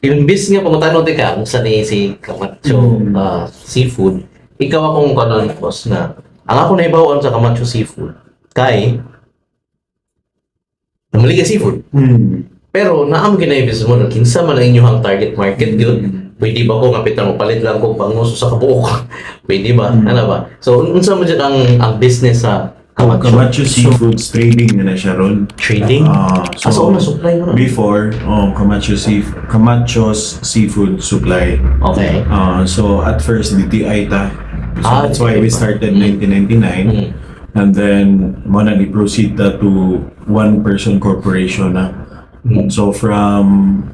Imbis nga pangutano ti ka, kung saan si Camacho Seafood, ikaw akong kanon boss na, ang ako naibawaan sa Camacho Seafood, kay, namali ka seafood. Pero naam ginaibis mo, kinsa man ang inyong target market yun. Pwede ba ko kapitan mo palit lang kung panguso sa kabuok? Pwede ba? Ano ba? So, unsa man dyan ang business sa Camacho Seafoods trading na siya ron. trading? So, na supply mo na? Before, Camacho's Seafood Supply. Okay. So at first, DTI ta. So that's why we started 1999. And then, muna proceed to one-person corporation na. So from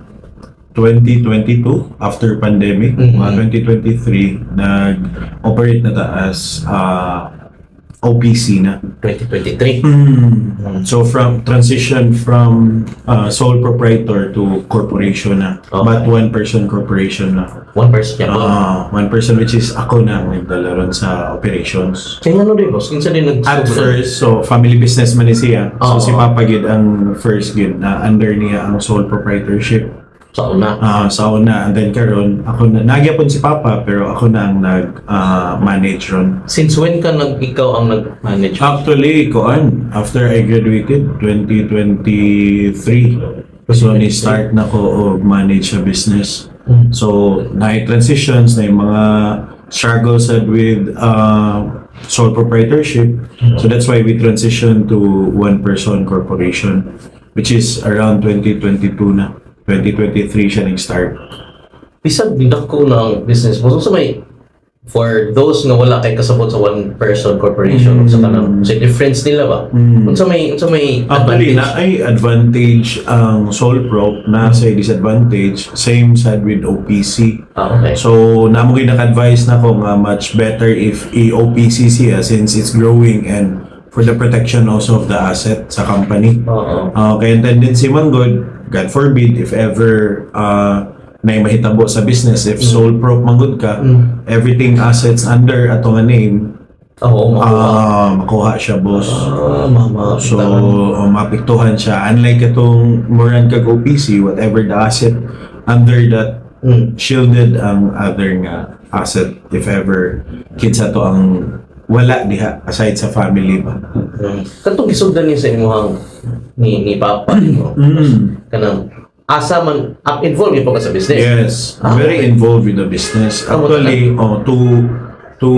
2022, after pandemic, 2023, nag-operate na ta as OPC na. 2023. So transition from sole proprietor to corporation na. Okay. But one-person corporation na. One person yan. One person, which is ako na ang nagdala ron sa operations. Kaya ano rin, boss? Kinsa din At first, so family business man ni siya. So si Papa Gid ang first gid na under niya ang sole proprietorship. Sa una. Sa una, and then karon ako na nagyapon si Papa pero ako na ang nag-manage ron. Since when ka ikaw ang nag-manage? Actually, after I graduated 2023. So ni-start na ko manage a business. So na-transitions na yung mga struggles with sole proprietorship. So that's why we transitioned to one-person corporation, which is around 2022 na. 2023 siya nag-start. Bisag didak ko ng business mo. So may, for those nga wala kay kasabot sa one-person corporation, sa kanang, sa difference nila ba? Unsa may Actually, advantage? na ay advantage ang sole prop, na sa disadvantage, same side with OPC. Okay. So, namo gyud naka-advise na ko nga much better if i-OPC siya since it's growing and for the protection also of the asset sa company. Kaya tendency man good, God forbid, if ever na mahitabo sa business, if sole prop man good ka, everything assets under ato nga name, makuha siya, boss. So, mapiktuhan siya. Unlike itong moran kag OPC, whatever the asset under that, shielded ang other nga asset if ever kids ato ang wala diha aside sa family ba. Katong gisugdan niya sa imuhang ni Papa, no? Kanang asa man involved yung sa business. Yes, very involved with the business. Actually, to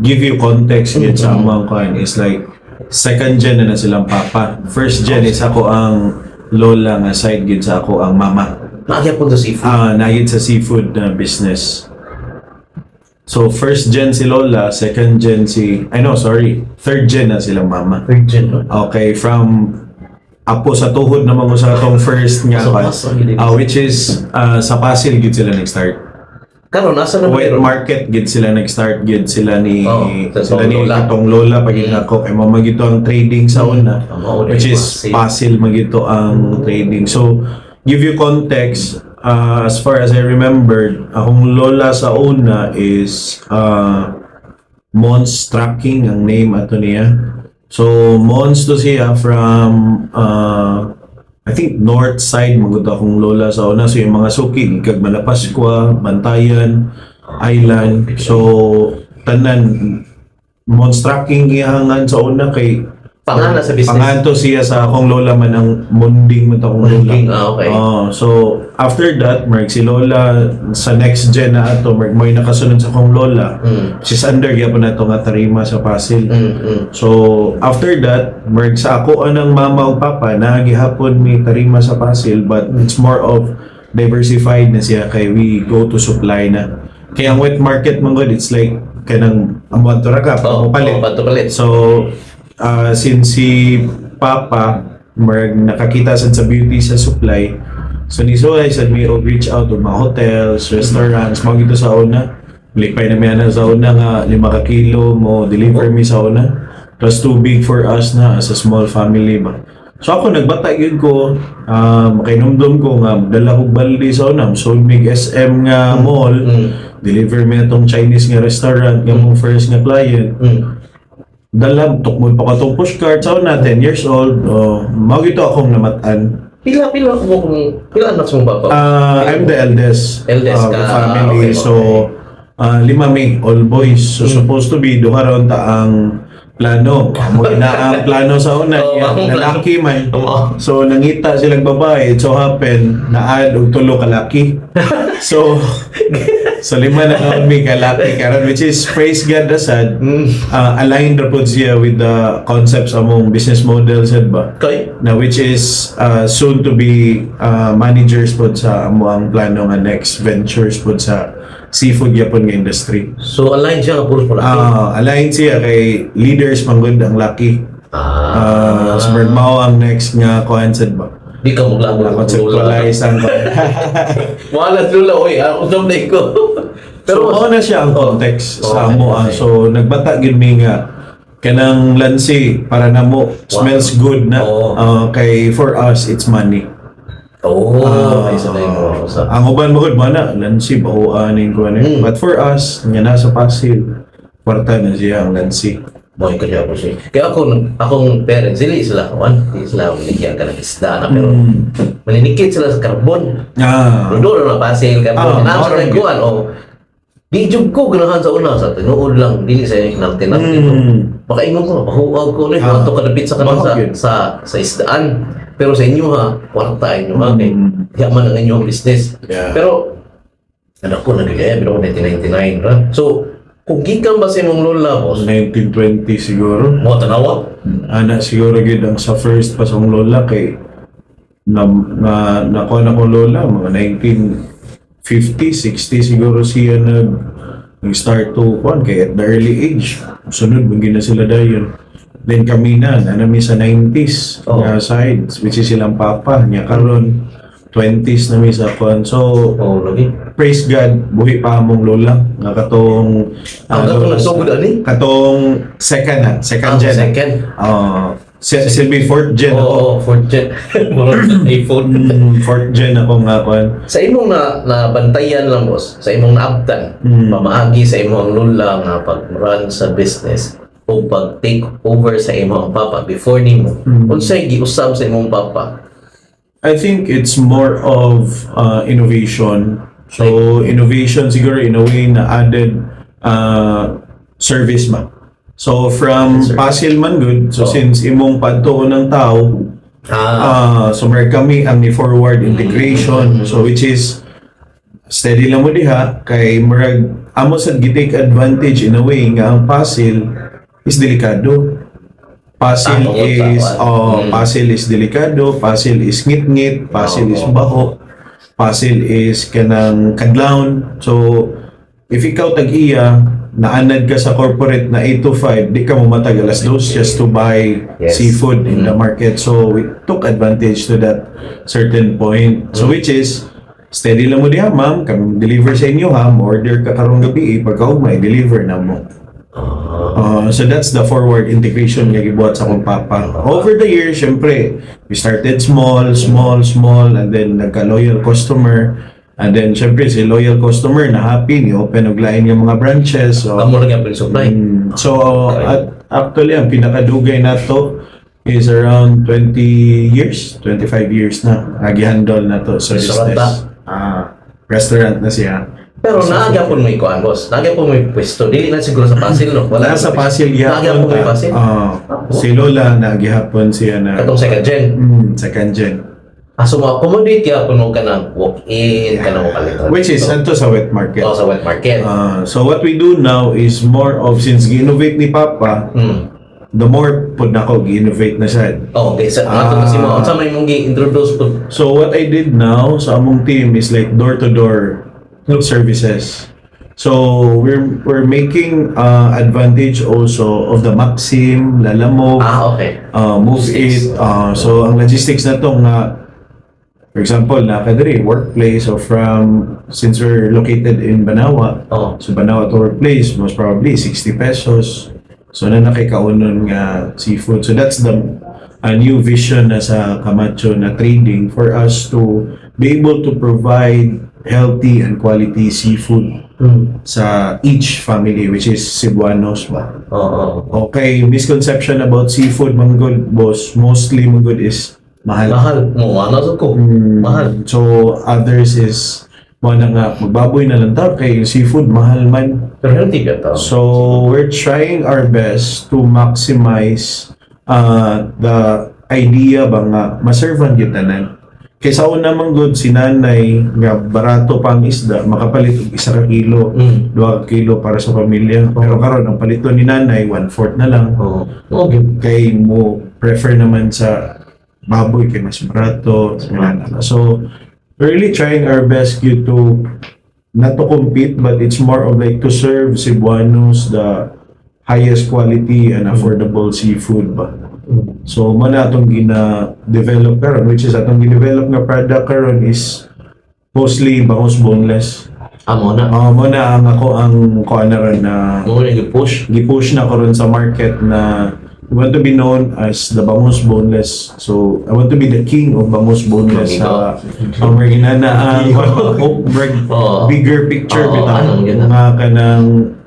give you context yun sa amang kan is like second gen na silang papa. First gen is ako ang lola nga side gid sa ako ang mama. Nagyapon sa seafood. Nagid sa seafood business. So first gen si lola, second gen third gen na silang mama. Third gen, no? Okay, from apo sa tuhod naman ko sa atong first nga which is sa Pasig gid sila nag-start. Karon nasa na Wet market gid sila nag-start gid sila ni lola. Katong lola pag ako kay mama gito ang trading sa una, which is Pasil magito ang trading. So give you context, as far as I remembered, akong lola sa una is Mons Trucking ang name ato niya. So Mons to siya from I think north side magud akong lola sa una. So yung mga suki kag Malapaskwa, Bantayan, Island. So tanan Mons Trucking gihangan sa una kay Pangana sa business. Panganto siya sa akong lola man ang munding man akong lola. Okay. So after that, si lola sa next gen na ato, may nakasunod sa akong lola. She's under gyapon nato nga tarima sa Pasig. So after that, sa ako anang mama ug papa na gihapon ni tarima sa Pasig, but it's more of diversified na siya kay we go to supply na. Kaya ang wet market man god, it's like kanang amon to ra ka palit. So since si Papa nakakita sa beauty sa supply, so ni Soy said me reach out to mga hotels, restaurants, mga gito sa una. Likpay na may sa una nga 5 kilo mo deliver me sa una. It was too big for us na as a small family ba. So ako nagbata yun ko, makainomdom ko nga dala ko balde sa una. So big SM nga mall, deliver me na tong Chinese nga restaurant nga mong first nga client. Dalam tukmol pa ka itong pushcart sa una, 10 years old. Magito akong namatan. Pila anak sa mong papa? I'm the eldest, Eldest of the ka. family. Okay, So, lima mi, all boys. So, supposed to be, duha ron ta ang plano. Amo na ang plano sa una. Oo, Yeah, ang lalaki man. Oo. So, nangita silang babae. It so happen, na-add og tulo kalaki. So, lima na naman mi kalaki karon, which is praise God asad. Aligned na po siya with the concepts among business model sad ba? Okay. Na which is soon to be managers po sa amo ang plano nga next ventures po sa seafood yapon nga industry. So, align siya nga puro pala. Aligned siya kay leaders manggod ang laki. So mao ang next nga kuan sad ba? Di ka maglago ng lula. Conceptualize ang Wala lula, oy. Ako sa ko. Pero mao na siya ang context sa amo. So nagbata gid mi nga kanang lansi para namo smells good na. Kay for us it's money. Ay sa mo. Ang uban mo ba na lansi bahuanin ko ano. But for us nga nasa Pasig kwarta na siya ang lansi. Boy ko niya po siya. Kaya akong parents, hindi sila maligyan ka ng isda na pero maninikit sila sa carbon. Doon na pasil carbon. Nasa na kuhan di jug ko ganahan sa una sa tinuod lang dili sa natin dito. Baka ingon ko mahuwag ko ni ato kadapit sa kanan sa isdaan. Pero sa inyo ha, kwarta inyo ha kay yaman ang inyong business. Pero anak ko nagigaya pero 1999 ra. So kung gikan ba sa imong lola boss? 1920 siguro. Mo tanawa? Anak siguro gid ang sa first pa sa akong lola kay nakuha na kong lola mga 1950, 60 siguro siya nag-start to kuan kay at the early age. Sunod bangin na sila dayon. Then kami na nami sa 90s nga sides which is silang papa niya karon 20s na mi sa kuan. So lagi. praise God, buhi pa among lola nga katong nagsugod ani? katong second gen. Second. Silbi fourth gen ako. Fourth gen. Murag iPhone. Fourth gen ako nga kuan. Sa imong na bantayan lang boss, sa imong naabtan, pamaagi sa imong lola nga pag-run sa business o pag take over sa imong papa before nimo. Unsay giusab sa imong papa? I think it's more of innovation. So innovation siguro in a way na added service ba. So from Pasil man good. So since imong padtuon ng tao, so mer kami ang ni forward integration. So which is steady lang mo diha kay murag amo sad gi-take advantage in a way nga ang Pasil is delikado. Pasil is delikado, Pasil is ngit-ngit, Pasil is baho, Pasil is kanang kadlawon. So if ikaw tag-iya naanad ka sa corporate na 8 to 5, di ka mamatag alas 2 just to buy seafood in the market. So we took advantage to that certain point. So which is steady lang mo diha ma'am, kami deliver sa inyo ha, order ka karong gabi pagkaugmay deliver na mo. So that's the forward integration nga gibuhat sa akong papa. Over the years, syempre, we started small, and then nagka-loyal customer. And then, syempre, si loyal customer na happy, ni-open og lain nga mga branches. So, Amo lang yung supply. Actually, ang pinakadugay na to is around 20 years, 25 years na. Nag-handle na to sa business. Restaurant na siya. Pero naagapon mo ikuan boss. Naagapon mo yung pwesto. Dili na siguro sa Pasil no. Wala sa Pasil Naagapon mo yung Pasil. Si Lola nagihapon siya na Katong second gen. Second gen. So ma-accommodate ka puno ka ng walk-in, ka ng makalit. Which is anto sa wet market. Sa wet market. So what we do now is more of since gi-innovate ni Papa, the more pud nako gi-innovate na siya. Okay, sa ato kasi mo unsa may mong gi-introduce pud. So what I did now sa among team is like door-to-door services. So we're making advantage also of the Maxim, Lalamove, Okay. Move It. So ang logistics na to nga, for example, nakadiri workplace or since we're located in Banawa, so Banawa to workplace most probably 60 pesos. So na nakikaunon nga seafood. So that's a new vision na sa Camacho na trading for us to be able to provide healthy and quality seafood sa each family, which is Cebuanos ba. Okay, misconception about seafood manggod boss, mostly manggod is mahal. Mahal. Mo, ano sa ko? Mahal. So, others is, mo na nga, magbaboy na lang ta kay seafood, mahal man. Pero healthy ka tao. So, we're trying our best to maximize the idea ba nga, maservan kita na. Kaysa una mang good, si nanay, nga barato pang isda, makapalit og 1 kilo, 2 kilo para sa pamilya. Pero karon ang palito ni nanay, 1/4 na lang. Oo. Okay. Kay mo prefer naman sa baboy kay mas barato. So, we're really trying our best to not to compete, but it's more of like to serve Cebuanos the highest quality and affordable seafood ba. So, mana atong gina-develop karon, which is atong gina-develop nga product karon is mostly bangus boneless. Amo na. Mo na ang ako ang kuan na ron na Mo na i-push. gi-push na karon sa market na we want to be known as the bangus boneless. So, I want to be the king of bangus boneless sa ang mga ginanaan bigger picture bitaw nga kanang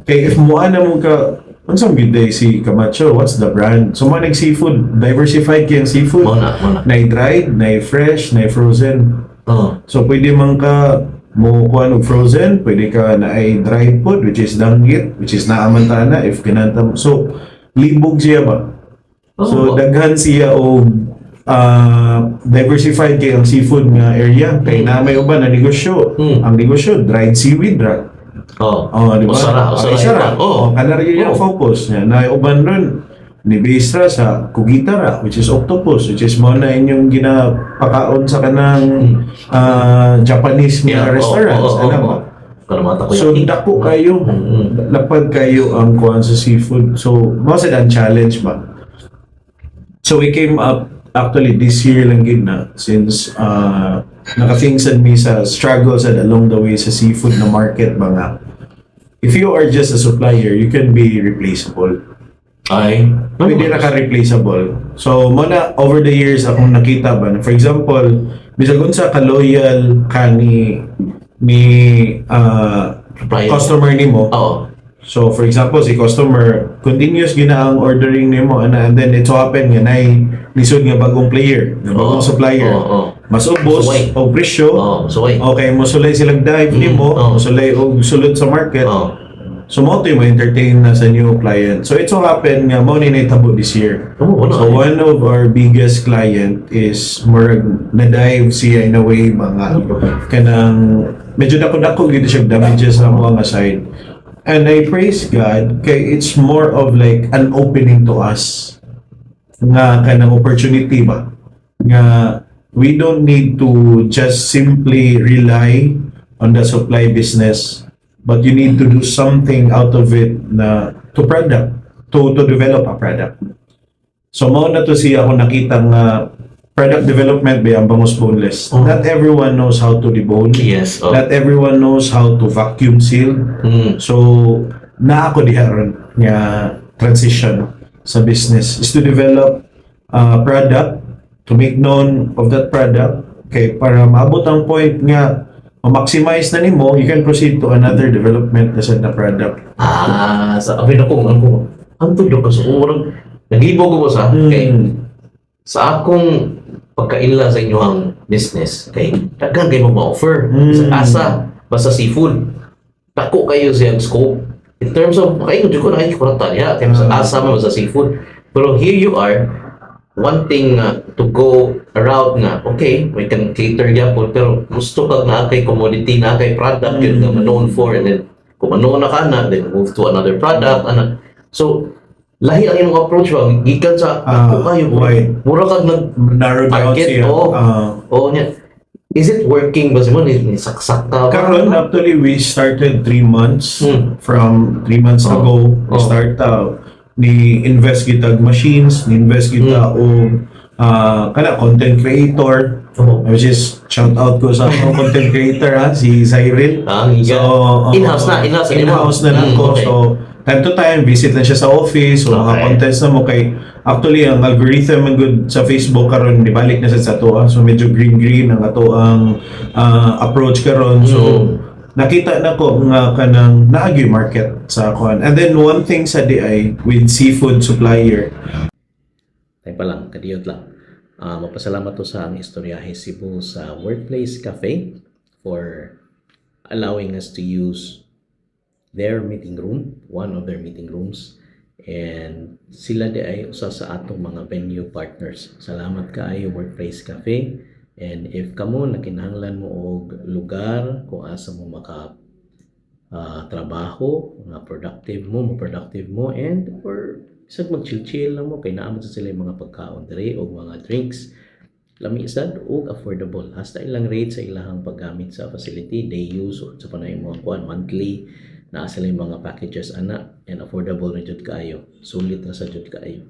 kay if mo ana mo ka unsang good day si Camacho, what's the brand? So, mga nag-seafood, diversified kayang seafood. Mo na. Na-dried, na-fresh, na-frozen. Oo. So, pwede man ka mo kuha og frozen, pwede ka na ay dried food, which is danggit, which is naaman na if kinanta mo. So, libog siya ba? So, daghan siya o diversified kay ang seafood nga area. Kay na may uban na negosyo. Ang negosyo, dried seaweed ra. Di ba? Usara. Kanaryo yung focus niya. Na uban ron, ni Bistra sa Kugitara, which is octopus, which is mo na inyong ginapakaon sa kanang Japanese mga restaurants. So, dako kayo. Lapad kayo ang kuhan sa seafood. So, most ang challenge ba? So, we came up actually this year lang gid na since nakatingsan mi sa struggles and along the way sa seafood na market ba nga. If you are just a supplier, you can be replaceable. Ay. Pwede na ka-replaceable. So, muna, over the years, akong nakita ba, for example, bisag unsa ka-loyal ka ni customer nimo. Oo. So, for example, si customer, continuous gina ang ordering nimo and then it so happen nga nisod nga bagong player, nga bagong supplier. Mas ubos o presyo. Okay, mosulay silang dive nimo, mosulay og sulod sa market. So, mo to mo entertain na sa new client. So, it so happen nga mo ni naitabo this year. So, one of our biggest client is more na-dive siya in a way mga kanang medyo dako-dako gito siya damages sa mga side. And I praise God kay it's more of like an opening to us nga kanang opportunity ba nga we don't need to just simply rely on the supply business, but you need to do something out of it na to develop a product. So mao na to siya ako nakita nga product development ba ang bangus boneless. Not everyone knows how to debone. Yes. Not everyone knows how to vacuum seal. So na ako diha ron nga transition sa business is to develop a product, to make known of that product, kay para maabot ang point nga ma-maximize na nimo, you can proceed to another development na sa product. Sa abin ako, ang tulo ka sa urang, naglibog ko sa sa akong pagkaila sa inyong business, kay daghan kayo ma-offer. Sa asa, basta seafood. Dako kayo sa scope. In terms of, kayo ko nakikurata niya, sa asa mo, sa seafood. Pero here you are, wanting to go around nga, okay, we can cater yapon, pero gusto kag na kay commodity, na kay product, yun nga known for, and then kung ano na ka na, then move to another product, so, lahi ang imong approach ba, gikan sa ako kayo, mura kag narrow down nag-market, niya. Is it working ba mo? Saksak ka? Karon, actually, we started 3 months from 3 months ago. We start ni invest kita machines, ni invest kita og kana content creator, which is shout out ko sa akong content creator si Cyril. So in-house na lang ko. So time to time visit na siya sa office, so mga contents na mo kay actually ang algorithm ang good sa Facebook karon nibalik na sa ato. So medyo green ang ato ang approach karon. So nakita na ko nga kanang naagi market sa kuan. And then one thing sa DI with seafood supplier. Tay pa lang, kadiyot lang. Mapasalamat to sa ang Istoryahe Cebu sa Workplace Cafe for allowing us to use their meeting room, one of their meeting rooms. And sila di ay usa sa atong mga venue partners. Salamat kaayo Workplace Cafe. And if kamo nakinahanglan mo og lugar kung asa mo maka trabaho, nga productive mo, and or isag mag-chill lang mo, kay naamot sa sila yung mga pagkaon diri o mga drinks. Lami sad o affordable. Hasta ilang rate sa ilahang paggamit sa facility, day use, o sa panay mga kuan, monthly, naa sila yung mga packages ana, and affordable na jud kaayo. Sulit na sa jud kaayo.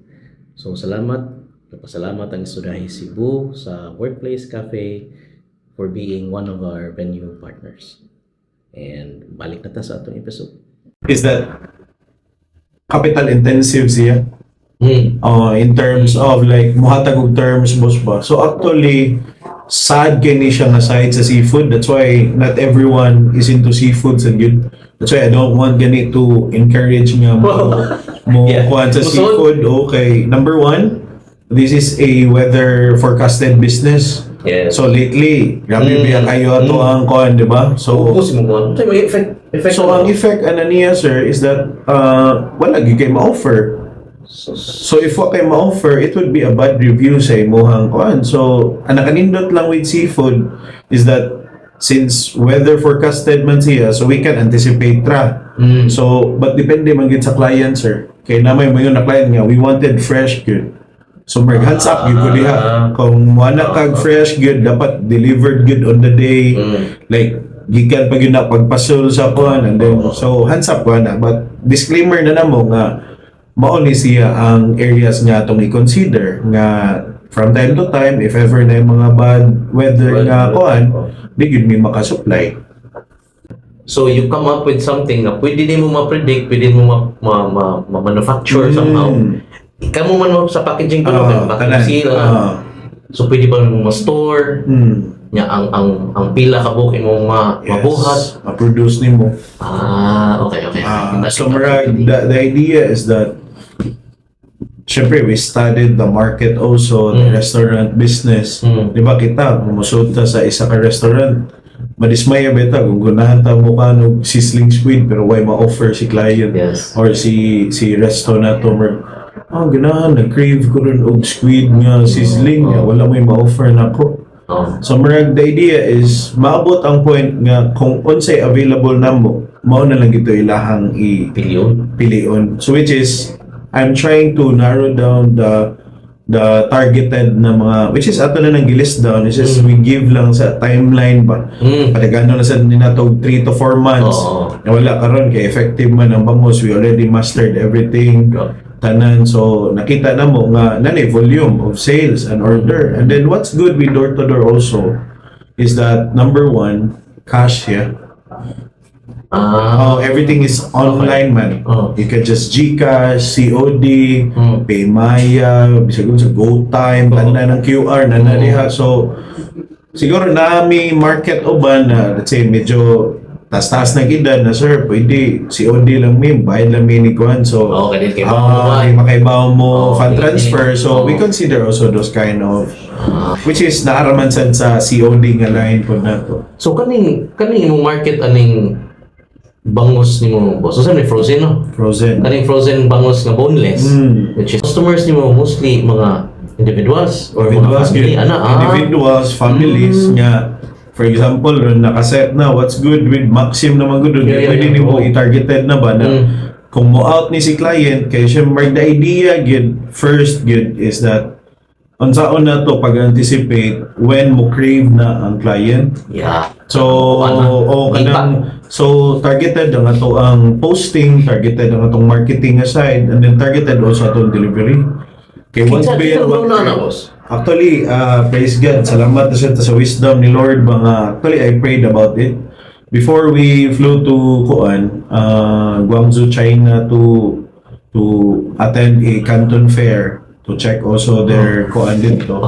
So salamat, napasalamat ang Istoryahe Cebu sa Workplace Cafe for being one of our venue partners. And balik na ta sa atong episode. Is that capital intensive siya? In terms of like muhatag og terms boss ba. So actually sad kini siya nga side sa seafood. That's why not everyone is into seafoods and good. That's why I don't want gani to encourage nga mo Yeah. kuan sa seafood. Okay, number one, this is a weather forecasted business. Yes. So lately, grabe biya kayo ato ang kuan, di ba? So Pusin mo kuan. Ito may effect. so ang effect ana niya sir is that wala gyud kay ma-offer. So if what kay ma-offer, it would be a bad review sa imuhang kuan. So ang nakanindot lang with seafood is that since weather forecasted man siya, so we can anticipate ra. So but depende man gid sa client sir. Kay namay mo na client nga we wanted fresh good. So hands up gyud ko diha. Kung wala kag fresh good, dapat delivered good on the day. Like gikan pag yun na pagpasul sa kuan, and then so hands up ko na, but disclaimer na namo nga mao ni siya ang areas nga atong i-consider nga from time to time if ever na yung mga bad weather nga kuan, di gyud mi makasupply. So you come up with something na pwede din mo ma-predict, pwede mo ma-manufacture somehow. Ikaw mo man mo sa packaging ko, packaging seal. So pwede ba mo ma-store? Nya ang pila ka book mo mabuhat, ma-produce nimo. Okay. So the idea is that syempre we studied the market also, the restaurant business. Di ba kita, mumusod ta sa isa ka restaurant, madismaya beta kung gunahan ta mo kano sizzling squid pero why ma-offer si client or si resto na to ganahan, nag-crave ko rin og squid nga sizzling nga wala may ma-offer na ko. So the idea is maabot ang point nga kung unsay available namo, mao na lang ito ilahang pilion. So which is I'm trying to narrow down the targeted na mga, which is ato na nang gilist down, is just we give lang sa timeline ba. Patagano na sa ninatog 3 to 4 months. Na wala karon kay effective man ang bangus, we already mastered everything. Tanan, so nakita na mo nga nanay volume of sales and order. And then what's good with door to door also is that number one, cash everything is online man. You can just GCash, COD, Paymaya, bisag sa GoTime, tanda ng QR na diha. So siguro nami market uban na let's say medyo taas na gidad na sir, pwede COD lang bayad lang ni kuan. So makaibaw mo fund transfer. So we consider also those kind of which is naaraman sad sa COD nga line po na to. So kaning imong market aning bangus nimo boss. So may frozen no? Kaning frozen bangus nga boneless, which is customers nimo mostly mga individuals or mga family individuals, families nga. For example, nakaset na what's good with Maxim naman good, pwede nimo i-targeted na ba na kung mo out ni si client kay syempre the idea first is that unsaon na to pag-anticipate when mo crave na ang client. So targeted ang ato ang posting, targeted ang atong marketing aside, and then targeted also atong delivery. Kay once actually, praise God, salamat na siya sa wisdom ni Lord. Actually, I prayed about it. Before we flew to Guangzhou, China to attend a Canton Fair to check also their kuan dito.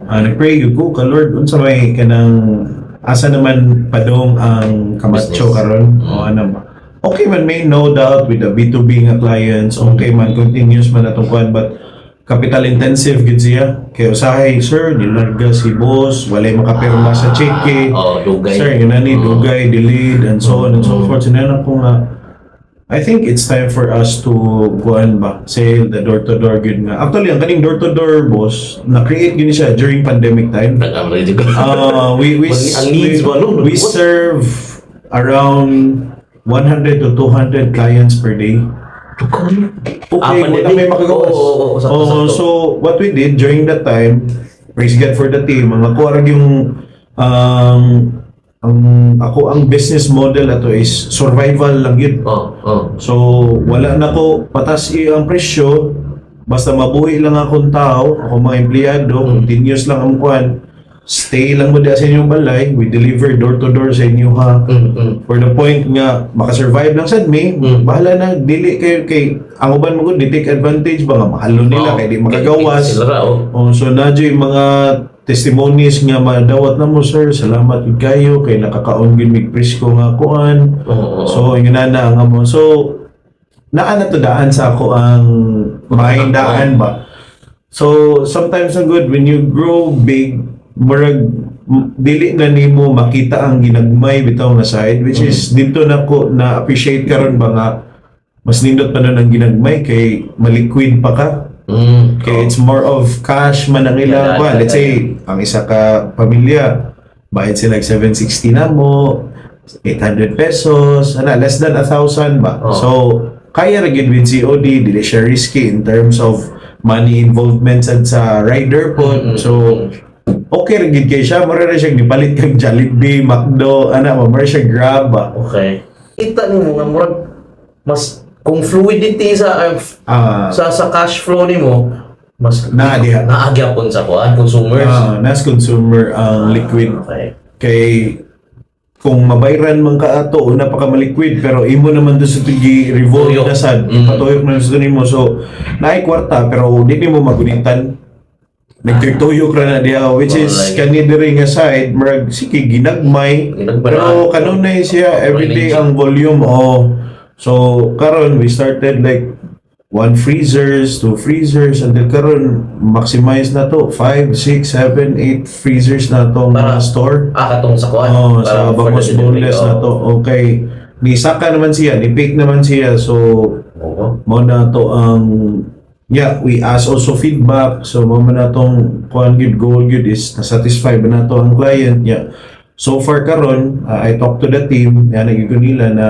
Nag-pray ko ka Lord, unsa may kanang asa naman padong ang Camacho karon o ano ba. Okay man may no doubt with the B2B nga clients, okay man continuous man atong kuan, but capital intensive gid siya. Kaya usahay, sir, nilarga si boss, walay makapirma sa cheque. Dugay. Sir, yun na ni, dugay, delayed, and so on and so forth. Sinana ko nga, I think it's time for us to kuan ba, sell the door-to-door good nga. Actually, ang kaning door-to-door boss, na-create gini siya during pandemic time. Nag-ready ko. We Ang needs ba, no? we serve around 100 to 200 clients per day. Okay, wala may makagawas. So, what we did during that time, praise God for the team, mga kuwarag yung ang business model ato is survival lang yun. So, wala na ko patas ang presyo, basta mabuhi lang akong tao, ako mga empleyado, continuous lang ang kuan. Stay lang mo sa inyong balay, we deliver door to door sa inyo ha. For the point nga makasurvive lang sad me, bahala na dili kayo kay ang uban mo gud di take advantage ba nga mahalo nila kay di makagawas. So nadyo yung mga testimonies nga madawat na mo, sir, salamat gid kayo kay nakakaon gid mig presko nga kuan. So yun na ang amo. So naa na to daan sa ako ang mahindaan ba. So sometimes ang good when you grow big, murag dili na nimo makita ang ginagmay bitaw nga side, which is dito na ko na appreciate karon ba nga mas nindot pa nun ang ginagmay kay maliquid pa ka. Kay it's more of cash man ang ilang kuan. Let's say ang isa ka pamilya bayad sila 760 na mo, 800 pesos, less than 1,000 ba. So kaya ra gid with COD, dili siya risky in terms of money involvement sa rider po. So okay ra gid kay siya, mura ra siya gipalit kag Jollibee, McDo, mura siya Grab ba. Okay. Kita nimo nga murag mas kung fluidity sa cash flow nimo mas naagyapon sa kuan consumers. Nas consumer ang liquid. Okay. Kay kung mabayran man ka ato una pa ka maliquid pero imo naman do sa tigi revolve na sad ipatuyok na sa nimo, so naay kwarta pero di mo magunitan. Nagtuyok ra na diha, which is kani diri nga side murag sige ginagmay pero kanunay siya everyday ang volume. So karon we started like 1 freezers, 2 freezers, until karon maximize na to 5, 6, 7, 8 freezers na to mga store. Katong sa kuan. Sa Bangos Boneless na to. Okay. Ni Saka naman siya, ni Pick naman siya. So mo na to ang we ask also feedback. So mo na tong kuan good goal good is na-satisfy ba na to ang client. So far karon, I talk to the team, nagiging nila na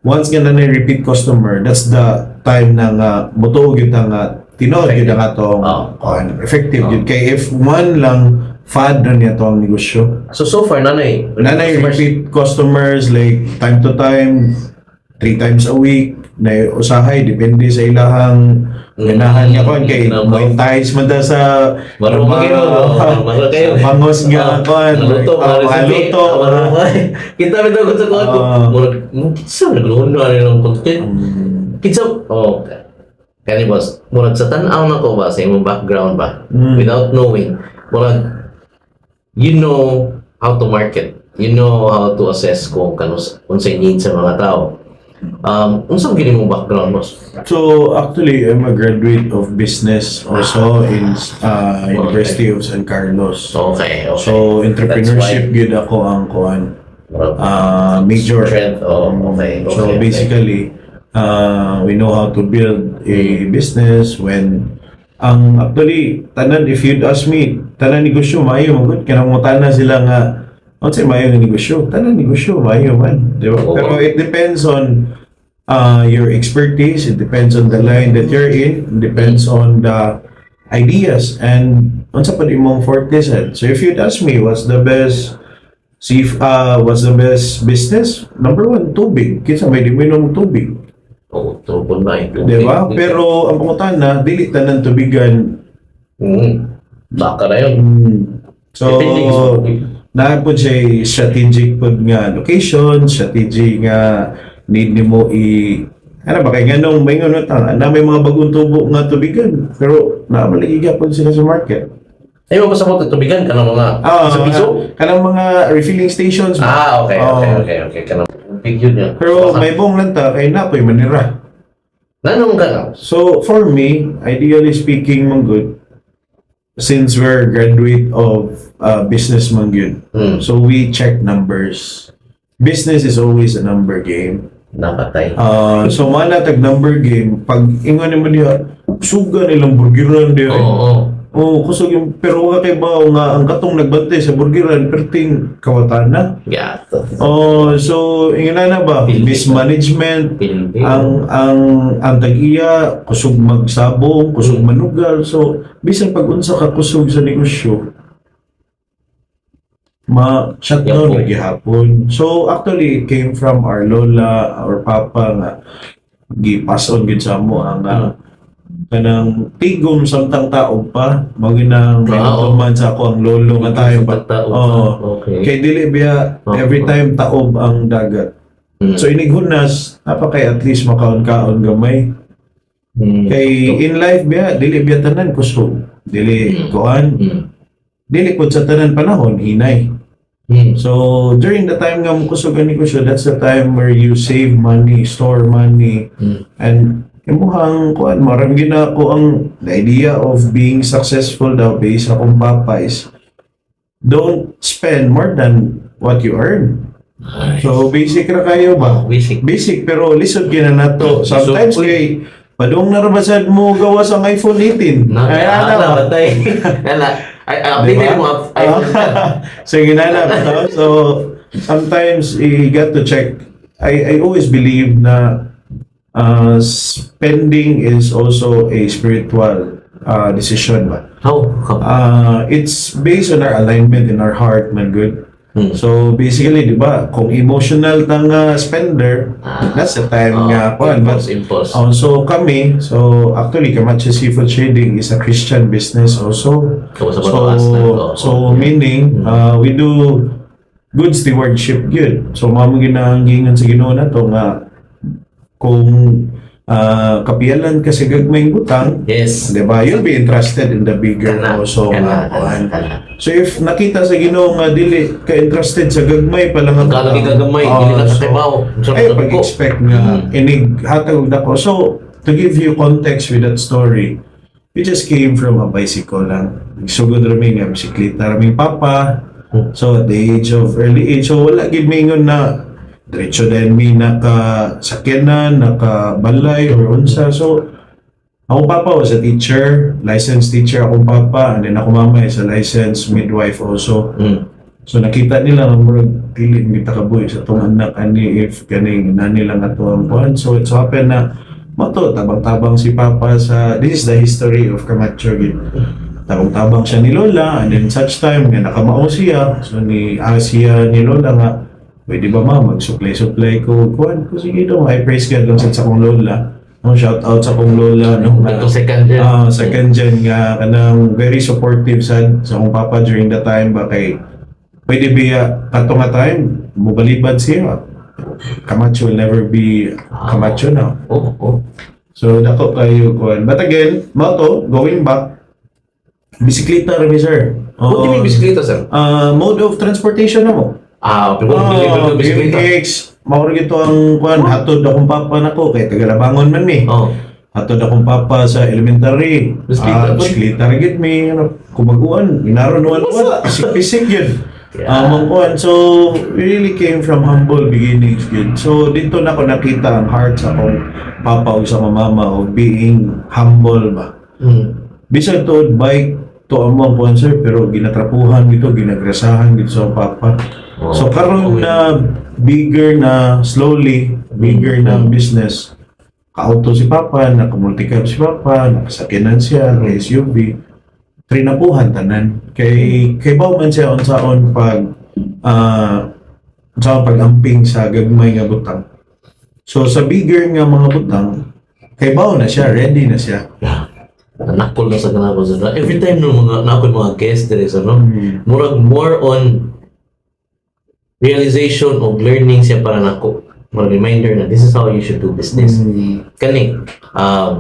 once nga na repeat customer, that's the time na nga mutuog yun nga tinood yun nga itong effective yun. Kaya if one lang fad na niya itong negosyo. So far, nanay repeat customers like time to time, 3 times a week, na usahay, depende sa ilahang ganahan niya ko. Kaya monetize man da sa bangos nga kuan. Maluto. Kita mo daw sa kuan. Kinsa nagluhon na rin ang content. Kinsa, kani boss, murag sa tan-aw na ko ba sa imong background ba? Without knowing, murag you know how to market. You know how to assess kung unsay need sa mga tao. Unsang gini mong background, boss? So actually, I'm a graduate of business also in University of San Carlos. Okay. So entrepreneurship gid ako ang kuan major. Okay. So basically, we know how to build a business when actually tanan, if you'd ask me, tanan negosyo maayo magud kanang mutana sila nga say maayo nga negosyo, tanan negosyo maayo man, di ba? Pero it depends on your expertise, it depends on the line that you're in, it depends on the ideas and unsa pa imong forte sad. So if you'd ask me what's the best business, number 1, tubig. Kinsa may di minom tubig. Tubig ba? Diba? Pero ang pangutana, dili tanan tubigan. Baka na yun. So, naapod siya strategic pod nga location, strategy nga need nimo kay ganong may na may mga bagong tubo nga tubigan, pero naamalagi gyapon sila sa market. Ayaw ko sa mga tubigan kanang mga sa piso? Kanang mga refilling stations. Okay. Kanang big yun. Pero may bong lang ta kay napoy manira. Nanong ka lang. So, for me, ideally speaking, man good, since we're graduate of business man good, so we check numbers. Business is always a number game. Napatay. So, manatag number game, pag ingon naman niya, suga nilang burgeran diya. Oo. Oh, kusog yung, pero wala kay bao nga, ang katong nagbantay sa burgeran, perting kawatan na. Gato. Oh, so ingin na ba mismanagement ang tag-iya kusog magsabong, kusog manugal. So bisan pag unsa ka kusog sa negosyo ma-shutdown lagi hapon. So actually it came from our lola, our papa nga gi-pass on gid sa mo ang kanang tigom samtang taog pa mao ginang man sa ako ang lolo nga tayo ba. Okay. Kay dili biya every time taob ang dagat. So inighunas kay at least makaon-kaon gamay. Kay in life biya dili biya tanan kusog. Dili kuan. Dili pud sa tanan panahon hinay. So during the time nga mo kusog ani ko siya, that's the time where you save money, store money, and imuhang kuan marang gina ko ang the idea of being successful daw based sa akong papa is don't spend more than what you earn. So basic ra kayo ba? Basic pero lisod gina nato. Sometimes kay padung narabasad mo gawas ang iPhone 18. Ay ana batay. Ana ay update mo Sige na bitaw. So sometimes you got to check. I always believe na spending is also a spiritual decision ba? How? It's based on our alignment in our heart, man good. So basically, di ba, kung emotional tang spender, that's the time nga kuan. But Impulse. also kami, so actually Camacho Seafood Trading is a Christian business also. So meaning we do good stewardship good. So mamo ginangingan sa Ginoo na to nga kung kapiyalan ka sa gagmayng butang, Yes. di ba? You'll be interested in the bigger also. So if nakita sa Ginoo nga dili ka interested sa gagmay pa lang ang Kalagi gagamay, dili na kakibaw. pag-expect nga inig hatag dako. So to give you context with that story, we just came from a bicycle lang. Nagsugod rami nga bisikleta raming papa. So at the early age, so wala gid mingon na diretso din mi nakasakyanan, nakabalay or unsa. So akong papa was a teacher, licensed teacher akong papa, and then ako mama is a licensed midwife also. So nakita nila nga murag dili kita kabuhi sa tong anak ani if kaning nani lang ato ang kuan. So it so happen na mato tabang-tabang si papa sa this is the history of Camacho gid. Tabang-tabang siya ni lola, and then such time nga nakamao siya. So ni Asia ni lola nga pwede ba mag-supply ko kuan ko sige daw. I praise God lang sa akong lola. No, shout out sa akong lola no. Second gen. Second gen nga kanang very supportive sa akong papa during the time ba kay pwede biya kato nga time mubalibad siya. Camacho will never be Camacho now. So dako kayo kuan. But again, moto going back bisikleta ra mi sir. What do you mean bisikleta sir? Mode of transportation na mo. BMX, mauro gito ang kuan hatod akong papa nako kay taga-Labangon man mi. Hatod akong papa sa elementary. Bisikleta ra gid mi kumaguan, inaron wan pisik yun. Kuan. So we really came from humble beginnings yun. So dito na ko nakita ang heart sa akong papa ug sa mama of being humble ba. Bisan to bike to among kuan sir pero ginatrapuhan gito, ginagrasahan gito sa papa. So karon na bigger na slowly bigger na business ka-auto si papa, naka-multicab si papa, nakasakyanan siya, SUV, trinapuhan tanan kay baw man siya unsaon pag pag-amping sa gagmay nga butang. So sa bigger nga mga butang kay baw na siya, ready na siya. Nakol na sa kanako sa every time no mga nakol mga guests dire sa no murag more on realization of learning siya para nako mga reminder na this is how you should do business. Kani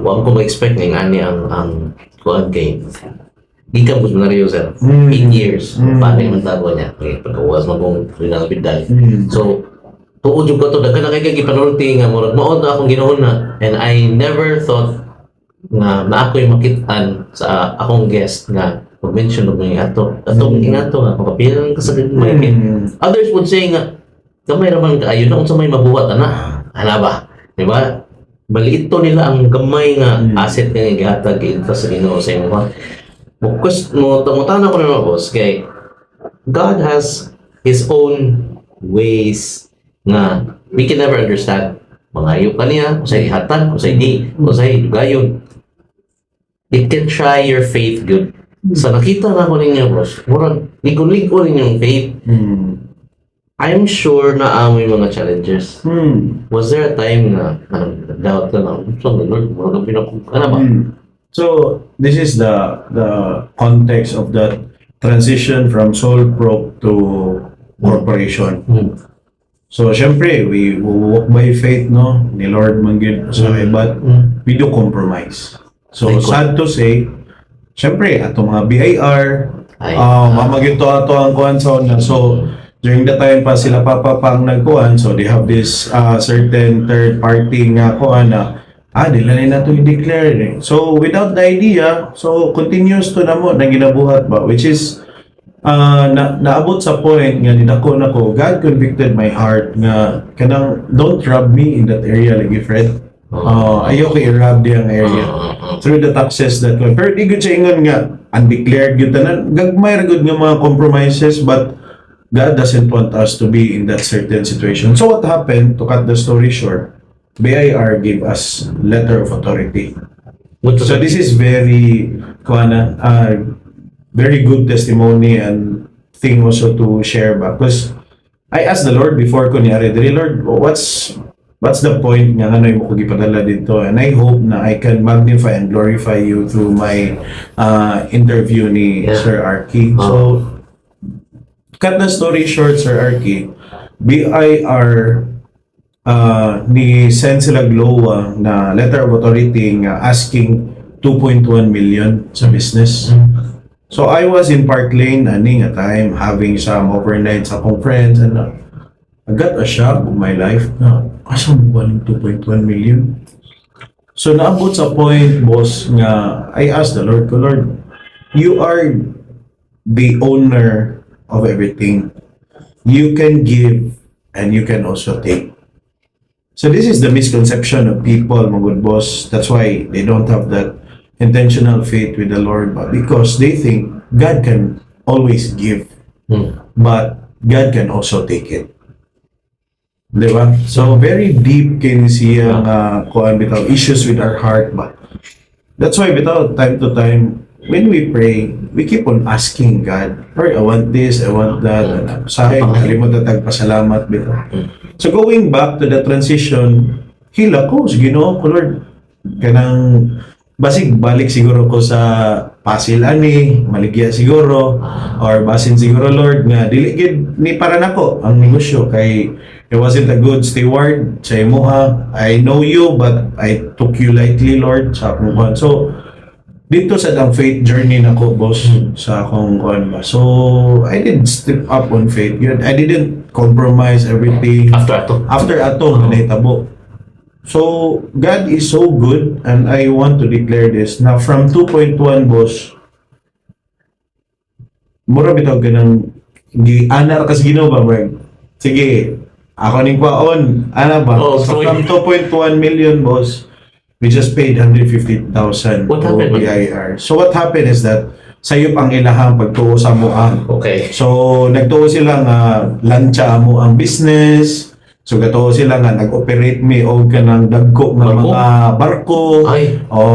wa ko ma-expect ning ani ang kuan kay di ka bus manariyo sir 8 years paano man tago niya kay pagkawas mo kung rinal bidal. So tuod yung ko to, daghan na kay gipanulti nga murag maod na akong ginuuna, and I never thought na ako'y makitaan sa akong guest nga mag-mention og mga atong ingato nga kung kapilan ka sa gagmay. Others would say nga gamay raman kaayo na unsa may mabuhat ana ba, di ba? Maliit to nila ang gamay nga asset nga gihatag giinvest sa Ginoo sa imo. Bukas mo tangutana ko na boss kay God has His own ways nga we can never understand. Mangayo ka niya, usay hatag, usay di, usay gayon. It can try your faith good. Sa nakita na ko ninyo, boss, murag ligo-ligo rin yung faith. I'm sure na amoy mga challenges. Was there a time na doubt ka na, so the Lord, murag ano ba? So this is the context of that transition from sole prop to corporation. So syempre we walk by faith, no, ni Lord man gyud sa but we do compromise. So sad to say, syempre ato mga BIR mamagyo to ato ang kuan na. So during the time pa sila papapang nagkuan, so they have this certain third party nga kuan na dila na ito i-declare. So without the idea, so continuous to na mo na ginabuhat ba, which is naabot sa point nga nidako nako, God convicted my heart nga kanang don't rob me in that area lagi Fred. Ayoko i-rob diyang area through the taxes that one. Pero di gud sa ingon nga undeclared gud tanan, gagmay ra gud nga mga compromises, but God doesn't want us to be in that certain situation. So what happened, to cut the story short, BIR gave us letter of authority. So this is very very good testimony and thing also to share ba, because I asked the Lord before ko ni Aredri, Lord, what's the point nga ano mo ko gipadala dito, and I hope na I can magnify and glorify you through my interview ni Sir Arky. So cut the story short, Sir Arky, BIR ni send sila GLOA na letter of authority nga asking 2.1 million sa business. So I was in Park Lane aning a time having some overnight sa akong friends, and I got a shock of my life na asa mo ba ng 2.1 million? So naabot sa point, boss, nga I asked the Lord, you are the owner of everything. You can give and you can also take. So this is the misconception of people, my good boss. That's why they don't have that intentional faith with the Lord, but because they think God can always give, but God can also take it. Diba? So very deep kini siyang kuan bitaw issues with our heart, but that's why bitaw time to time when we pray, we keep on asking God, Lord, I want this, I want that, and sa akin kalimot na tagpasalamat bitaw. So going back to the transition, hila ko sa Ginoo ko, Lord, kanang basig balik siguro ko sa Pasil ani, maligya siguro, or basin siguro, Lord, nga dili gid ni para nako ang negosyo kay it wasn't a good steward sa imuha. I know you but I took you lightly, Lord, sa akong kuan. So dito sa ang faith journey nako, boss, sa akong kuan ba. So I did step up on faith. I didn't compromise everything after ato nahitabo. So, God is so good, and I want to declare this. Now, from 2.1, boss, mura bitaw ganang gi-anar kasi Ginoo ba, Mark? Sige, ako ning kwaon, ana ba? So, from 2.1 million, boss, we just paid 150,000 to BIR. So, what happened is that sayop ang ilahang pagtuo sa moang. Okay. So, nagtuo sila nga lansya mo ang business. So gato sila nga nag-operate me o kanang dagko nga mga barko.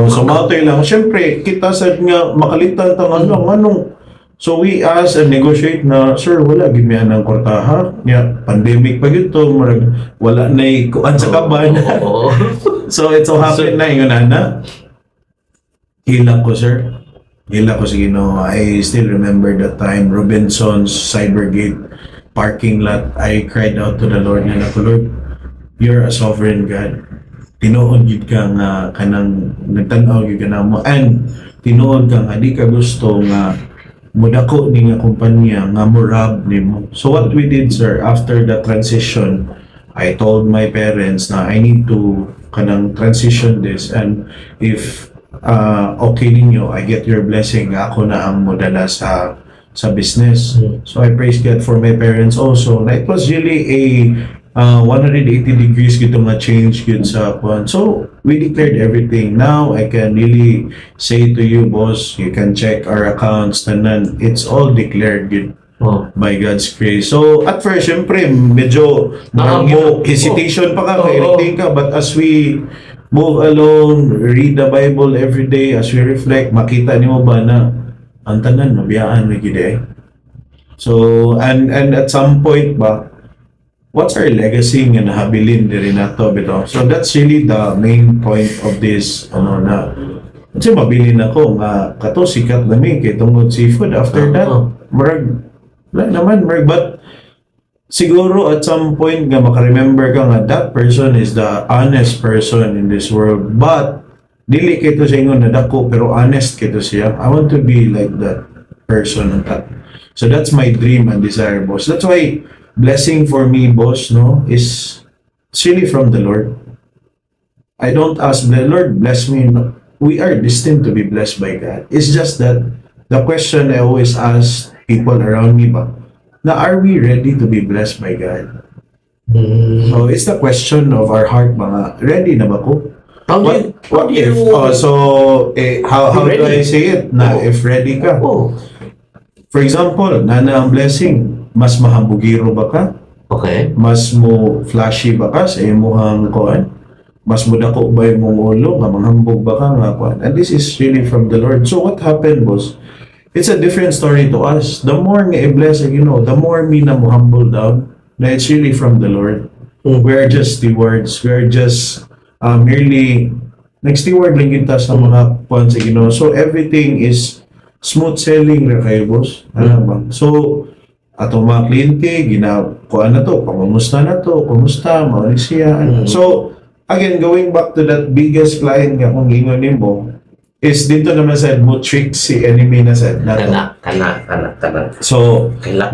So mautoy lang. Syempre kita sad nga makalitan ta anong. So we ask and negotiate na, sir, wala gid mi anang kwartaha. Nya pandemic pa gyud to, wala nay kuan sa kaban. So it so happen na ingon ana. Hila ko, sir. Hila ko sa Ginoo. I still remember that time, Robinson's Cybergate parking lot. I cried out to the Lord na Lord, you're a sovereign God. Tinuod gid ka nga kanang nagtan-aw gid ka na mo, and tinuod ka nga di ka gusto nga mudako ni nga kumpanya nga murab nimo. So what we did, sir, after the transition, I told my parents na I need to kanang transition this, and if okay ninyo, I get your blessing, ako na ang modala sa business. So I praise God for my parents also. Na it was really a 180 degrees gito nga change gid sa kwan. So we declared everything. Now I can really say to you, boss, you can check our accounts, tanan, it's all declared gid by God's grace. So at first, syempre, medyo mo hesitation pa ka, everything ka, but as we move along, read the Bible every day, as we reflect, makita niyo ba na ang tanan mabiyaan na gid eh. So and at some point ba, what's our legacy nga nahabilin diri nato bitaw. So that's really the main point of this na kasi mabilin ako nga kato sikat nami kay tungod seafood. After that, marag wala naman, but siguro at some point nga makaremember ka nga that person is the honest person in this world, but dili kito sa ingon na dako pero honest kito siya. I want to be like that person on that. So that's my dream and desire, boss. That's why blessing for me, boss, no, is it's really from the Lord. I don't ask the Lord bless me. No. We are destined to be blessed by God. It's just that the question I always ask people around me ba, na are we ready to be blessed by God? So it's the question of our heart ba nga, ready na ba ko? How do I say it? Na if ready ka. For example, nana ang blessing, mas mahambugiro ba ka? Okay. Mas mo flashy ba ka sa imuhang kuan? Mas mo dako ba imong ulo nga manghambog ba ka nga kuan? And this is really from the Lord. So what happened, boss? It's a different story to us. The more nga i-bless, the more me na mo humble down, na it's really from the Lord. We're just stewards. We're just merely nag-steward lang kita sa mga points, So everything is smooth sailing ra kayo, boss. Ano ba? So atong mga kliyente, kuan na to, pangumusta na to, kumusta, maulit siya. So again, going back to that biggest client nga kung ingon nimo, is dito naman sa mo trick si enemy na sa nato. Kana. So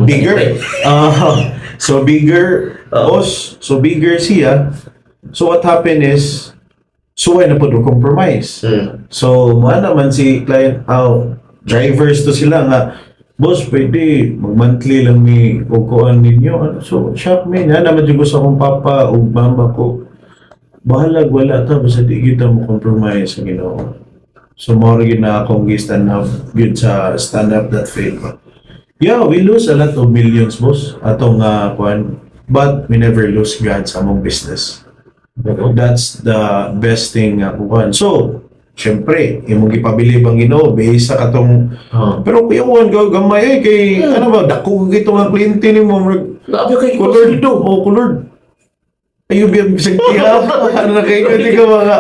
bigger. So bigger boss. So bigger siya. So what happened is suway na po do compromise. So mo naman si client, drivers to sila nga, boss, pwede mag-monthly lang mi kukuan ninyo. So shock me na naman jud ko sa akong papa ug mama ko. Bahalag wala ta basta di kita mo compromise ang Ginoo. So more na akong stand up good sa stand up that faith. Yeah, we lose a lot of millions, boss, atong kuan, but we never lose God sa among business. That's the best thing kuan. So syempre, imong gipabilib ang Ginoo based sa katong pero kuyawan gamay kay ano ba dako gito nga kliyente nimo Labi kay Lord do Lord. Ayun biyang bisag tiya. Ano na kayo ka mga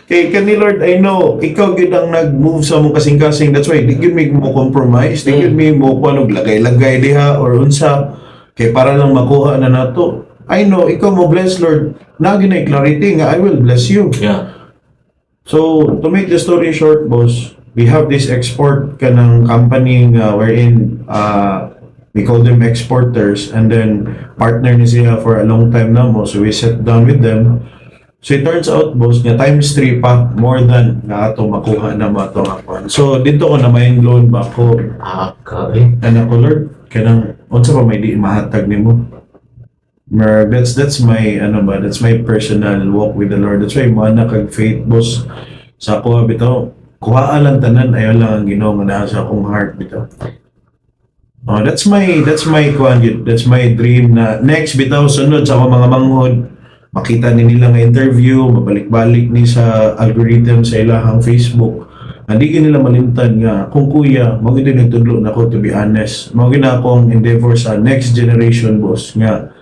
kay ni Lord, I know ikaw gid ang nag-move sa mong kasing-kasing. That's why di gyud mi mo compromise, di gyud mi mo kuno lagay-lagay diha or unsa kay para lang makuha na nato. I know ikaw mo bless, Lord. Nagi na clarity nga I will bless you. Yeah. So to make the story short, boss, we have this export kanang company wherein we call them exporters, and then partner ni siya for a long time na mo. So we sat down with them. So it turns out, boss, nga times 3 pa more than nga ato makuha na mo ato nga. So dito ko na may loan ba ko. Anak ko, Lord, kanang unsa pa may di mahatag nimo. That's my that's my personal walk with the Lord. That's why mo na kag faith, boss. Sa ako bitaw, kuha lang tanan ayo lang ang Ginoo nga sa akong heart bitaw. That's my kuan yun. That's my dream na next bitaw sunod sa mga manghod makita ni nila nga interview, mabalik-balik ni sa algorithm sa ilahang Facebook. Hindi nila malimtan nga kung kuya, mao gid nagtudlo na ko, to be honest. Mao gid akong endeavor sa next generation, boss, nga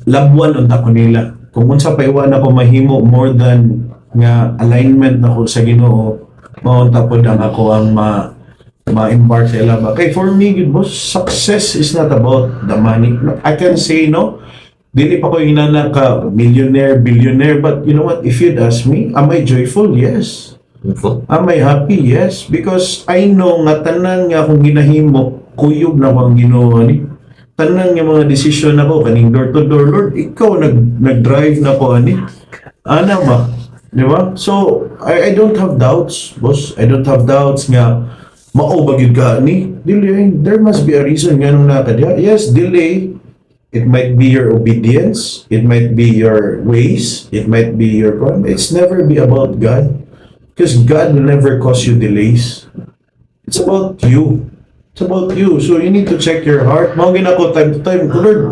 labuan unta ko nila. Kung unsa pa iwan ako mahimo more than nga alignment nako sa Ginoo, mao unta pod ang ako ang ma-embark sa ila ba. Kay for me, good boss, success is not about the money. I can say no, dili pa ko inana ka millionaire, billionaire, but you know what, if you'd ask me, am I joyful? Yes. Am I happy? Yes. Because I know nga tanan nga akong ginahimo, kuyog na akong Ginoo ni. tanan nga mga desisyon ako kaning door to door, Lord, ikaw nag-drive na ko ani. Ana ba? Di ba? So, I don't have doubts, boss. I don't have doubts nga mao ba gyud ka ni. Delay. There must be a reason nga nung nakadya. Yes, delay. It might be your obedience. It might be your ways. It might be your problem. It's never be about God. Because God will never cause you delays. It's about you. It's about you. So you need to check your heart. Mao ginako time to time. Lord,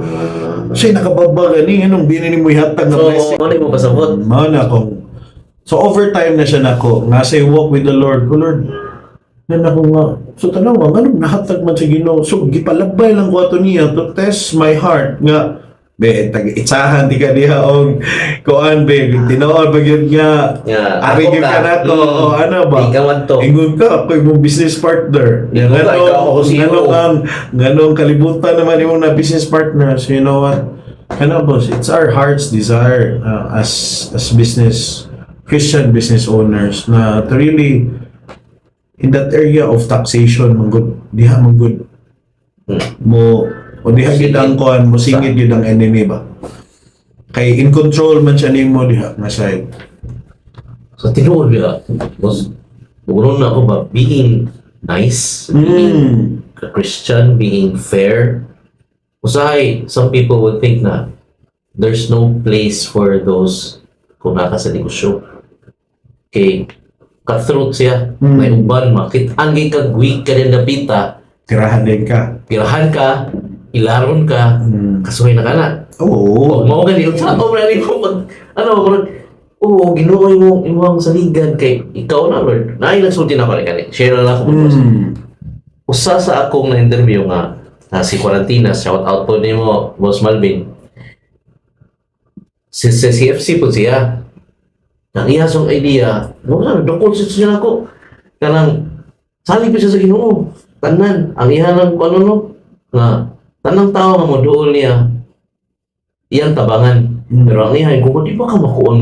siya nakababa gani. Anong binini mo ihatag na blessing? So, ano mo pasabot? Mao na akong. So overtime na siya nako. Nga say walk with the Lord. Lord, na ako nga. So tanaw, anong nahatag man sa Ginoo? So gipalabay lang ko ato niya to test my heart nga be tag-itsahan di ka diha og kuan be tinuod ba gyud nga ari gyud ka nato o ano ba ikaw to ingon ka ako imong business partner nganong kalibutan naman imong na business partners, you know what, ano boss, it's our heart's desire as business Christian business owners na to really in that area of taxation manggod diha manggod mo o diha gid ang kuan mo singit gid ang enemy ba kay in control man siya nimo diha nga side. So tinuod biya was na ako ba being nice, being a Christian, being fair. Usahay, some people would think na there's no place for those kung naka sa negosyo. Okay, cutthroat siya, may uban, makitaan kag weak ka din napita, Tirahan din ka. pirahan ka, ilaron ka, kasuhay na ka na. Oo. Mao gani yung sa obra ni mo pag Ginoo imong saligan kay ikaw na Lord. Naay nagsulti na ko kani. Share na ako boss. Usa sa akong na interview nga si Quarantina, shout out po nimo Boss Malvin. Si CFC po siya. Ang iyasong idea, wala dokol siya ako. Kanang salig pa siya sa Ginoo. Tanan ang ihanang ano no nga tanang tao nga mo duol niya iyang tabangan. Pero ang ihay ko, di ba ka makuha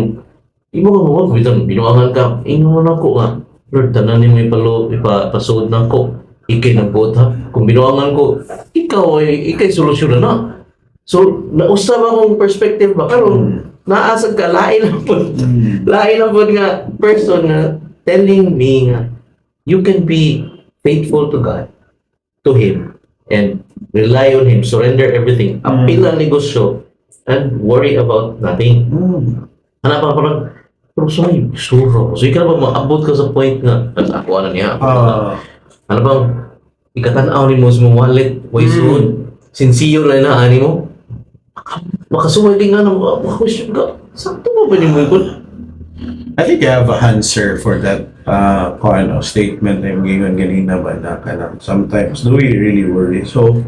di ba ka makuha, binuangan ka, ingon na ko nga, Lord, tanan ni mo ipasuod na ko, ikay nagbuot ha. Kung binuangan ko, ikay solusyon na. So, nausap akong perspective ba, karon naasag ka, lain lang po. Lain lang po nga, person nga, telling me nga, you can be faithful to God, to Him, and rely on Him, surrender everything, appeal ang negosyo, and worry about nothing. Ano pa parang, pero sorry, sure. So, ikaw ba maabot ka sa point nga, ako ano niya, ano bang, ikatanaw ni mo sa mga wallet, way soon, sincere na inaani mo, makasumay din nga ng question ka, sakto ba ba ni mo ikon? I think I have an answer for that statement na yung gingon ganina ba na kanang sometimes do we really worry? So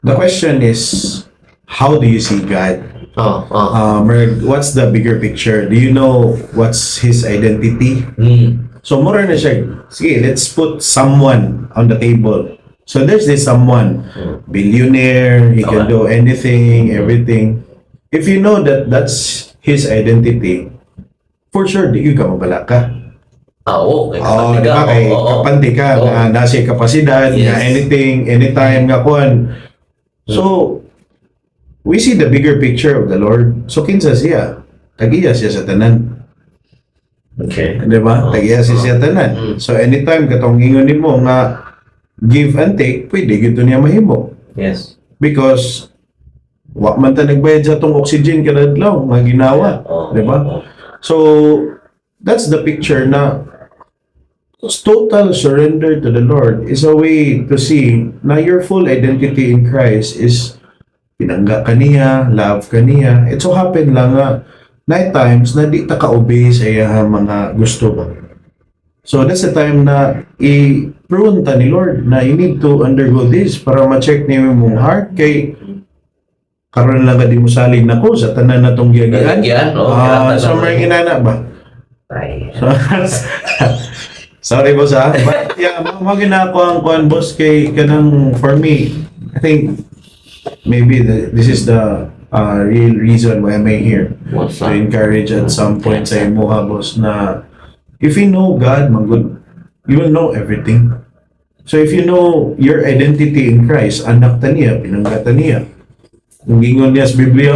the question is, how do you see God? Merg, what's the bigger picture? Do you know what's His identity? So mura na siya, sige, let's put someone on the table. So there's this someone, billionaire, he can do anything, everything. If you know that that's his identity, for sure, di ka mabala ka. Oo, di ba? Kay kapante ka, na nasa kapasidad, na anything, anytime nga kuan. So, we see the bigger picture of the Lord. So, kinsa siya? Tagiya siya sa tanan. Okay. Di ba? Tagiya siya sa tanan. So, anytime katong ingon nimo nga give and take, pwede gito niya mahimo. Yes. Because wa man ta nagbayad sa tong oxygen kada adlaw nga ginawa, di ba? So that's the picture na total surrender to the Lord is a way to see na your full identity in Christ is pinangga ka niya, love ka niya. It so happen lang nga night times na di ta ka-obey sa iya mga gusto ba. So that's the time na i-prune ta ni Lord na you need to undergo this para ma-check niyo yung heart kay karon lang ka di mo salig na ko sa tanan na tong giagian. So may ginana ba? So, sorry boss ha. But yeah, mo ginako ang kuan boss kay kanang for me, I think maybe this is the real reason why I'm here. To encourage at some point sa imuha boss na if you know God, you will know everything. So if you know your identity in Christ, anak ta niya, pinanggatan niya. Ang gingon niya sa Biblia,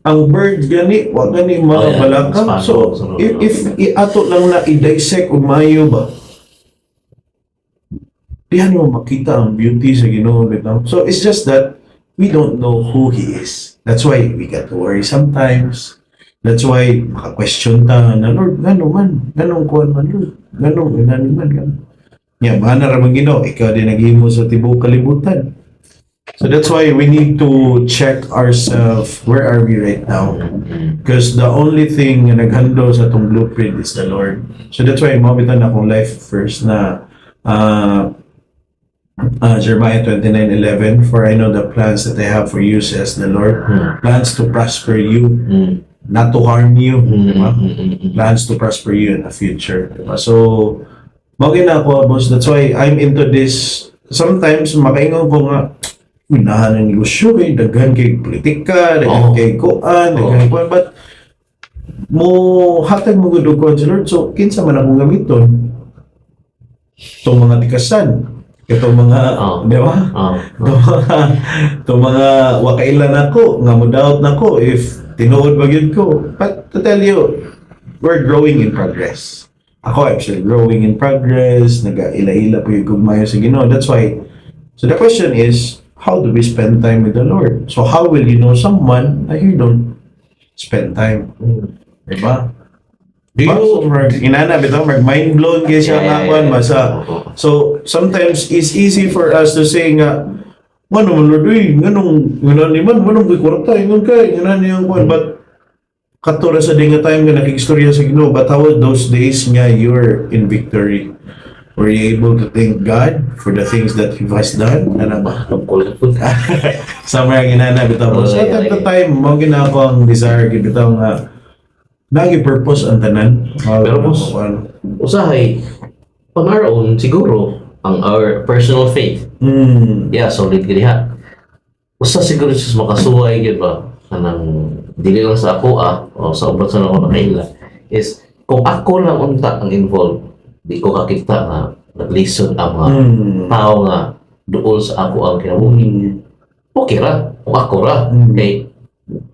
ang birds gani, wag gani mga Oh, yeah. balakang. So, if ato lang na i-dissect o mayo ba, diyan mo makita ang beauty sa Ginoo bitaw. So it's just that we don't know who He is. That's why we get to worry sometimes. That's why maka-question ta na, Lord, ganong kuwan man Lord, ganong man, ganong. Yeah, mahana ra man Ginoo, ikaw din naghimo sa tibuok kalibutan. So that's why we need to check ourselves, where are we right now? Because the only thing na naghandle sa itong blueprint is the Lord. So that's why mabitan akong life first na Jeremiah 29:11, for I know the plans that I have for you, says the Lord. Plans to prosper you, not to harm you. Diba? Plans to prosper you in the future. Diba? So, maging ako, boss. That's why I'm into this. Sometimes, makaingon ko nga, minahan ng negosyo, daghan kay politika, daghan kay kuan, daghan kuan. But, mo hatag mo gud og kuan sa Lord. So, kinsa man akong gamiton? Itong mga tikasan, itong mga, di ba? Itong mga wakailan ako, nga mo-doubt na ko if tinuod ba yun ko. But to tell you, we're growing in progress. Ako, I'm still growing in progress, nag-ila-ila po yung gugmayo sa Ginoo. That's why, so the question is, how do we spend time with the Lord? So how will you know someone na you don't spend time? Diba? Do you, inana, bitaw, mind blown kayo siya nga kwan, masa. So, sometimes, it's easy for us to say nga, ano man, Lord, ganong naman, manong ko'y kwarta, ingon ka, ingon niyang kwan. But, katura sa di nga time nga nakikistorya sa Ginoo, but how were those days nga you're in victory? Were you able to thank God for the things that He has done? Ano ba? Sama yung inana, bitaw. So, time to time, mga ginako ang desire, bitaw nga, nagi-purpose ang tanan. Pero boss, usahay, on our own, siguro, ang our personal faith, yeah, solid giniha. Usa siguro siya makasuway, yun ba? Kanang, dili lang sa ako o sa ubrat sa ako nakaila, is, kung ako lang unta ang involved, di ko kakita na nag-listen ang mga tao nga doon sa ako ang kinabuhi. Okay ra, kung ako ra. Kay,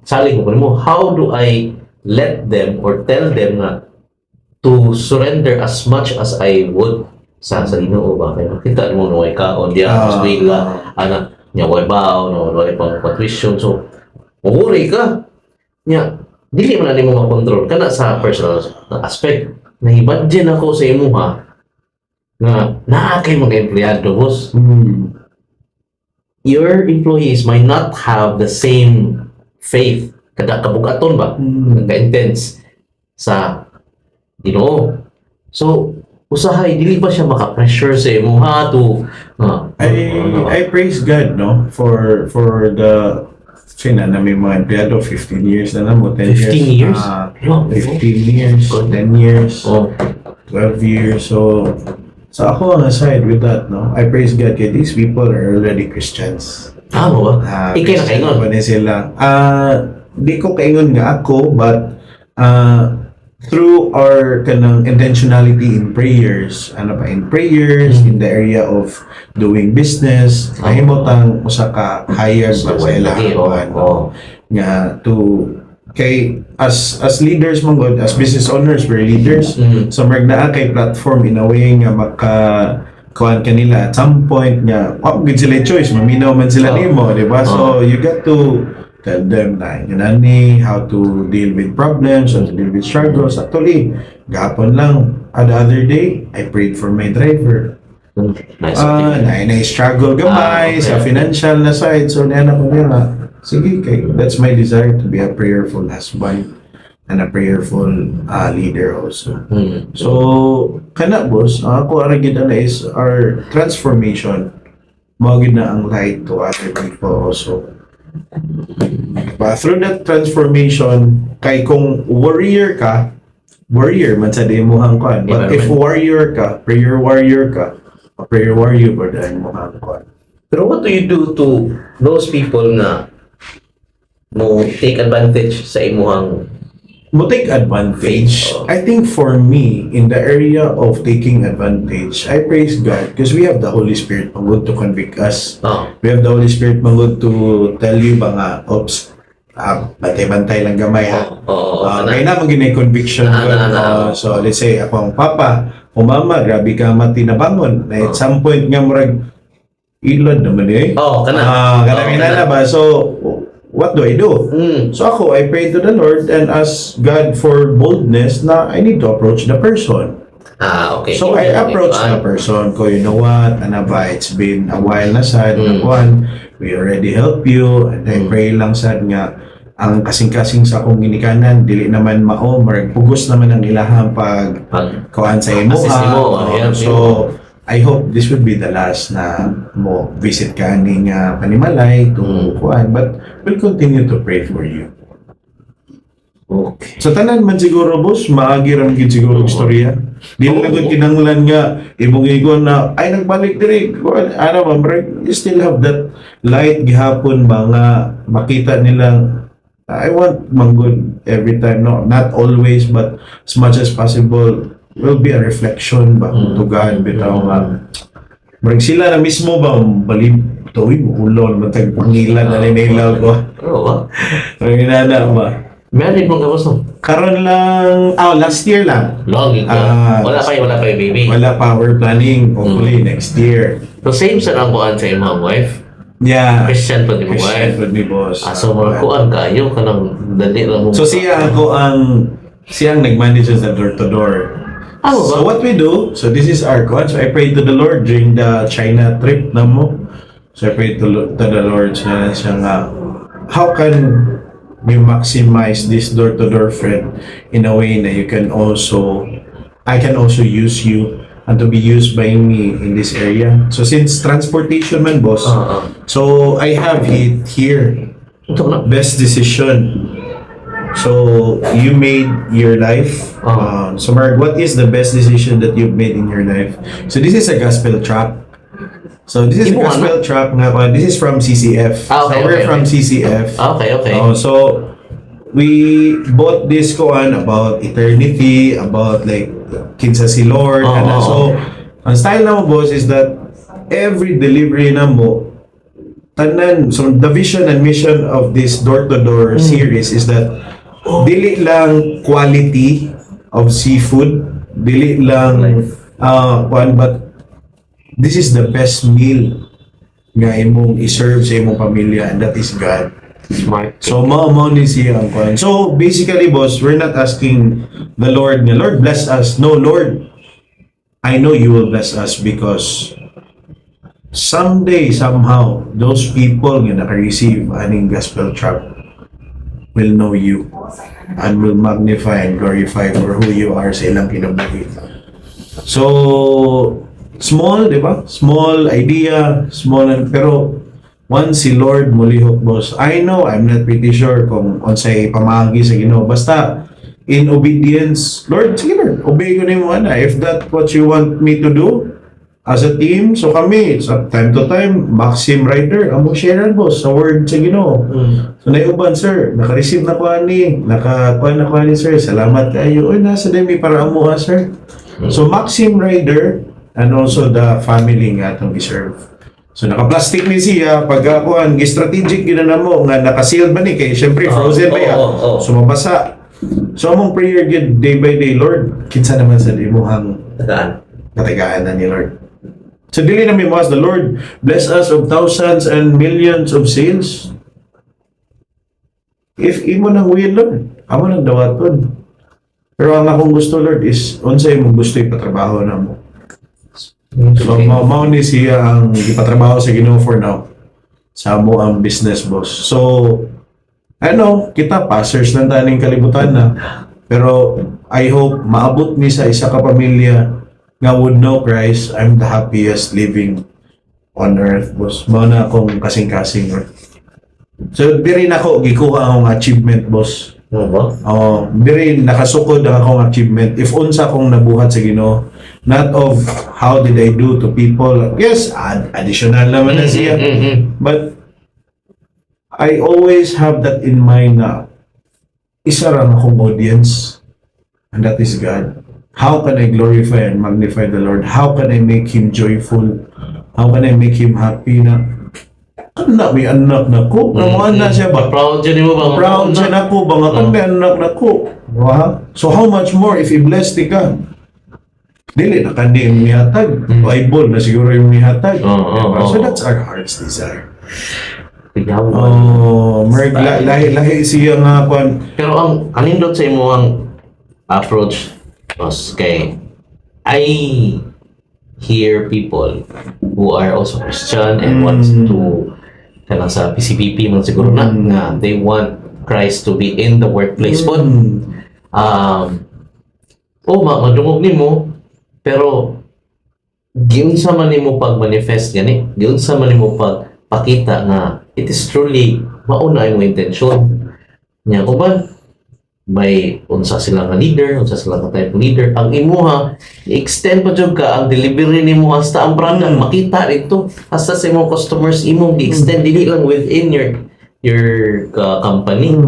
saling ko mo, how do I let them or tell them na to surrender as much as I would sa Ginoo ba? Kaya makita mo no ay kaon diya sa bigla ana nya way baw no way pang tuition, so mahuri ka nya dili man nimo makontrol kana sa personal na aspect. Nahibadyan ako sa imo ha na naa kay mga empleyado, boss. Your employees might not have the same faith kada kabugaton ba, ka-intense sa Ginoo. So, usahay, dili ba siya maka-pressure sa imo ha to I praise God, no, for the sina na may mga empleyado 15 years na mo, 10 years. 15 years? 15 years, 10 years, 12 years. So ako on aside with that, no, I praise God kay these people are already Christians. Mo ba? Ikay na kaingon. Pa sila. Di ko kaingon nga ako, but through our kanang intentionality in prayers, in the area of doing business, mahimotang usa ka higher ba sa ilahan nga to kay as leaders mong God, as business owners, we're leaders. So magna kay platform in a way nga maka kuan kanila at some point nga good sila choice, maminaw man sila nimo, di ba? So you got to tell them na ganani how to deal with problems, how to deal with struggles. Actually, gahapon lang, the other day, I prayed for my driver. Na-struggle gamay sa financial na side. So, niyan ako nila, sige, that's my desire to be a prayerful husband and a prayerful leader also. So, kana boss, ako aragid na is our transformation, magid na ang light to other people also. But through that transformation, kay kung warrior man sa demohang kuan. But if warrior ka, prayer warrior ka, prayer warrior ba dahil mo hang kuan. Pero what do you do to those people na mo take advantage sa imuhang mo take advantage. Oh. I think for me, in the area of taking advantage, I praise God because we have the Holy Spirit mangod to convict us. Oh. We have the Holy Spirit mangod to tell you ba nga, oops, bantay-bantay lang gamay ha. May naman ginay conviction ko. So let's say, ako ang papa, o mama, grabe ka matinabangon. Na at some point nga murag, ilod naman eh. Kanang ba? So, what do I do? So ako, I pray to the Lord and ask God for boldness na I need to approach the person. Okay. So I approach the person ko, you know what, ano ba, it's been a while na sad, we already help you, and I pray lang sad nga, ang kasing-kasing sa akong ginikanan, dili naman mao, marag pugos naman ang ilahang pag kuhan sa imo. So, I hope this would be the last na mo visit ka ning Panimalay to kuan, but we'll continue to pray for you. Okay. Sa tanan man siguro boss, maagi ram gid siguro istorya. Di na gud kinahanglan nga imong ingon na ay nagbalik diri. Ano ba, you still have that light gihapon ba nga makita nilang I want manggod every time, no, not always, but as much as possible will be a reflection ba to God bitaw nga. Marag sila na mismo ba balib tuwi mo ulol matag pangilan na ninilaw ko. Ba? Ang inana ba? Married mo ka boss no? Karon lang, last year lang. Long wala pa yung baby. Wala pa, we're planning hopefully next year. So same sa lang kuan sa imong wife. Yeah. Christian pa din mo wife. Christian pa ni boss. So mga kuan kayo kanang dali lang mo. So siyang nag-manage sa door to door. So what we do, so this is our kuan. So I prayed to the Lord during the China trip na mo. So I prayed to the Lord siya nga, how can we maximize this door-to-door friend in a way that I can also use you and to be used by me in this area. So since transportation man boss, so I have it here. Best decision. So you made your life. So Mark, what is the best decision that you've made in your life? So this is a gospel track. So this is a gospel track nga pa. This is from CCF. So we're from CCF. Okay. So we bought this koan about eternity, about like kinsa si Lord. So ang style na mo boss is that every delivery na mo tanan, so the vision and mission of this door-to-door series is that dili lang quality of seafood, dili lang but this is the best meal nga imong i-serve sa imong pamilya, and that is God. Smart. So mao ni siya ang kwan. So basically boss, we're not asking the Lord nga, Lord bless us. No, Lord, I know you will bless us because someday, somehow, those people nga naka-receive aning gospel tract will know you and will magnify and glorify for who you are sa ilang kinabuhi. So small, di ba? Small idea, pero once si Lord mulihok boss, I know, I'm not pretty sure kung unsay pamagi sa Ginoo. Basta in obedience, Lord, sige Lord, obey ko na yung if that's what you want me to do as a team. So kami, sa time to time, Maxim Rider, among share boss sa word sa Ginoo. So naiuban, sir, naka-receive na ko ni sir, salamat kayo. Uy, nasa demi para amuha, sir. So Maxim Rider and also the family nga atong giserve. So naka-plastic ni siya pagkakuan strategic ginana mo nga naka-sealed ba ni kay syempre frozen ba ya. So mabasa. So among prayer gid day by day, Lord, kinsa naman sa imong katagaan na ni Lord. So dili na mi mas the Lord bless us of thousands and millions of sales. If imo nang will, Lord, amo nang dawaton. Pero ang akong gusto, Lord, is unsay imong gusto ipatrabaho na mo. So, mao ni siya ang ipatrabaho sa Ginoo for now. Sa mo ang business boss. So, kita pastors lang taning kalibutan na. Pero, I hope maabot ni sa isa ka pamilya nga would know Christ. I'm the happiest living on earth, boss. Mao na akong kasing-kasing. So, diri na ako gikuha akong achievement, boss. Diri nakasukod ang akong achievement. If unsa akong nabuhat sa Ginoo, not of how did I do to people. Yes, additional naman na siya. But I always have that in mind na isa lang akong audience, and that is God. How can I glorify and magnify the Lord? How can I make Him joyful? How can I make Him happy na anak, may anak na ko. Mga anak siya ba? Proud siya mo ba? Proud siya na ko. Mga kan may anak na ko. Wow. So how much more if i-bless ti ka? Dili na kandi yung mihatag. Bible na siguro yung mihatag. So that's our heart's desire. Merg, lahi siya nga kwan. Pero ang anindot sa imo ang approach was kay I hear people who are also Christian and wants to kanang sa PCPP man siguro na nga they want Christ to be in the workplace po. Madungog nimo pero giunsa man nimo pag-manifest gani, giunsa man nimo pagpakita nga it is truly mauna imong intensyon nya uban may unsa sila nga leader, unsa sila nga type ng leader. Ang imuha, i-extend pa jud ka ang delivery nimo hasta ang brand makita dito hasta sa imong customers imong i-extend dili lang within your company.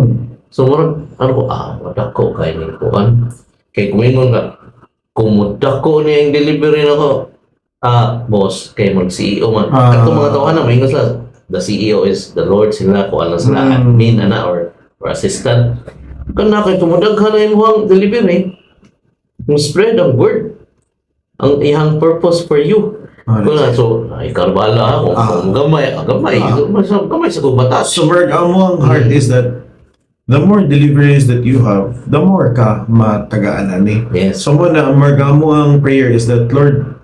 So murag ano ko madako kay ni kuan. Kay kumingon nga kung mudako niya yung delivery nako boss kay mag CEO man. Katong mga tao na may sila the CEO is the Lord sila ko sila admin or assistant. Kana kay tumudaghan na imong delivery, yung spread ang word, ang ihang purpose for you. Kuna so ay karbala kung gamay sa kubatas. So Merg, ang heart is that the more deliveries that you have, the more ka matagaan ani. Yes. So muna Merg, ang prayer is that Lord,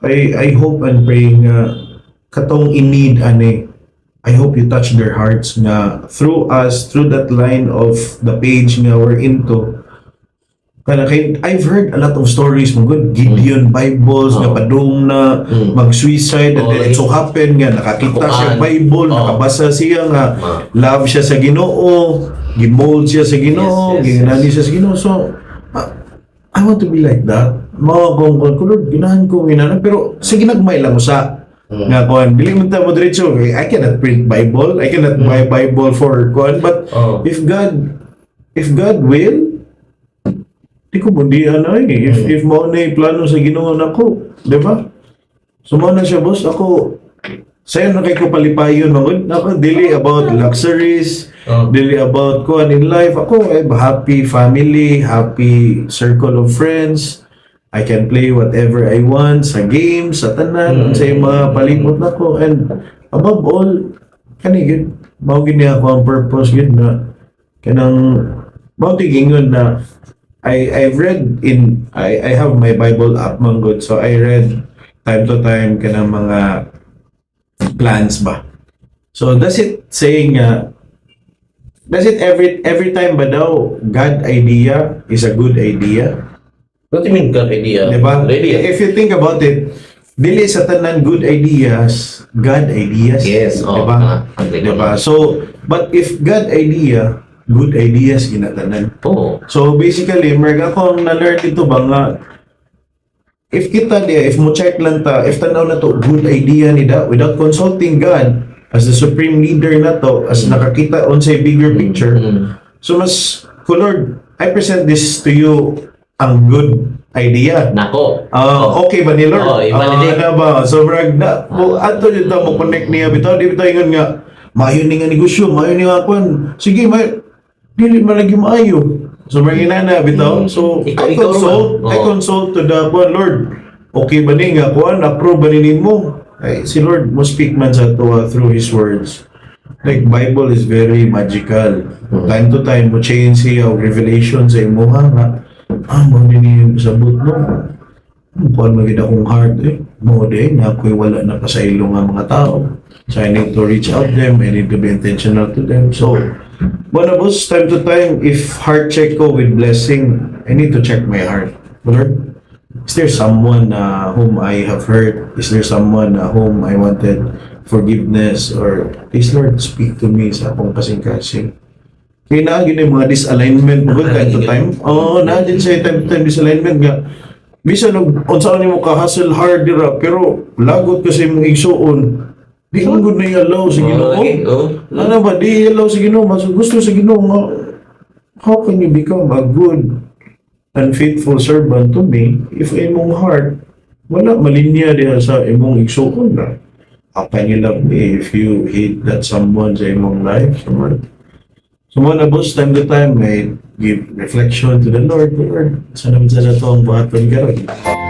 I hope and pray nga katong in-need ani. I hope you touch their hearts nga through us, through that line of the page nga we're into. I've heard a lot of stories mo good Gideon Bibles nga padung na mag-suicide and then it so happen nga nakakita siya Bible, nakabasa siya nga love siya sa Ginoo, gimold siya sa Ginoo, ginani siya sa Ginoo. So I want to be like that. Mga kung ginahan ko ginana pero sige nagmay lang sa nga kuan dili man ta mo diretso I cannot print Bible, I cannot buy Bible for kuan but if God will di ko mundihan na if mo na plano sa Ginoo nako, di ba? So mo na siya boss ako sayo na kay ko palipayon magud nako dili about luxuries, dili about kuan in life. Ako I have happy family, happy circle of friends. I can play whatever I want sa games, sa tanan, sa mga palibot na ko. And above all, kanigid, mao gid niya ako ang purpose yun na kanang mao tigingon na I've read I have my Bible app man good. So I read time to time kanang mga plans ba. So does it saying does it every time ba daw God idea is a good idea? What do you mean God idea? Diba? Idea? If you think about it, dili sa tanan good ideas, God ideas. Yes, diba? Diba? So, but if God idea, good ideas ginatanan. So basically, merga ko ang na-learn dito ba nga, if kita diya, if mo check lang ta, if tanaw na to, good idea ni da, without consulting God, as the supreme leader na to, as nakakita on sa bigger picture, so mas, Lord, I present this to you, ang good idea. Nako. Okay ba ni Lord? Ivalidate. Ano ba? So, brag na, ato dito mo connect niya, bitaw, di bitaw ingon nga, mayo ni nga negosyo, mayo ni nga kwan. Sige, dili man lagi maayo. So, brag inana, bitaw. So, I consult to the kwan, Lord, okay ba ni nga kwan? Approve ba ni mo? Ay, si Lord mo speak man sa to through His words. Like, Bible is very magical. Time to time, mo change siya, revelation sa imuha nga, mo din sabot mo. Kuan magid akong heart mo din na ako'y wala na pasaylo nga mga tao. So I need to reach out them, I need to be intentional to them. So, boss, time to time, if heart check ko with blessing, I need to check my heart. Lord, is there someone whom I have hurt? Is there someone whom I wanted forgiveness? Or, please Lord, speak to me sa akong kasing-kasing. Kaya na, yun yung mga disalignment mo time to time. Na din sa time to time disalignment nga. Bisa unsaan mo ka-hustle hard dira, pero lagot kasi mong igsuon. Di mo good na i-allow sa Ginoo. Ano ba, di i-allow sa Ginoo. Mas gusto sa Ginoo nga, how can you become a good and faithful servant to me if imong heart wala malinya diha sa imong igsuon na? How can you love me if you hate that someone sa imong life? So mga boss, time to time, may give reflection to the Lord. Lord, saan naman sa ito ang buhaton karon?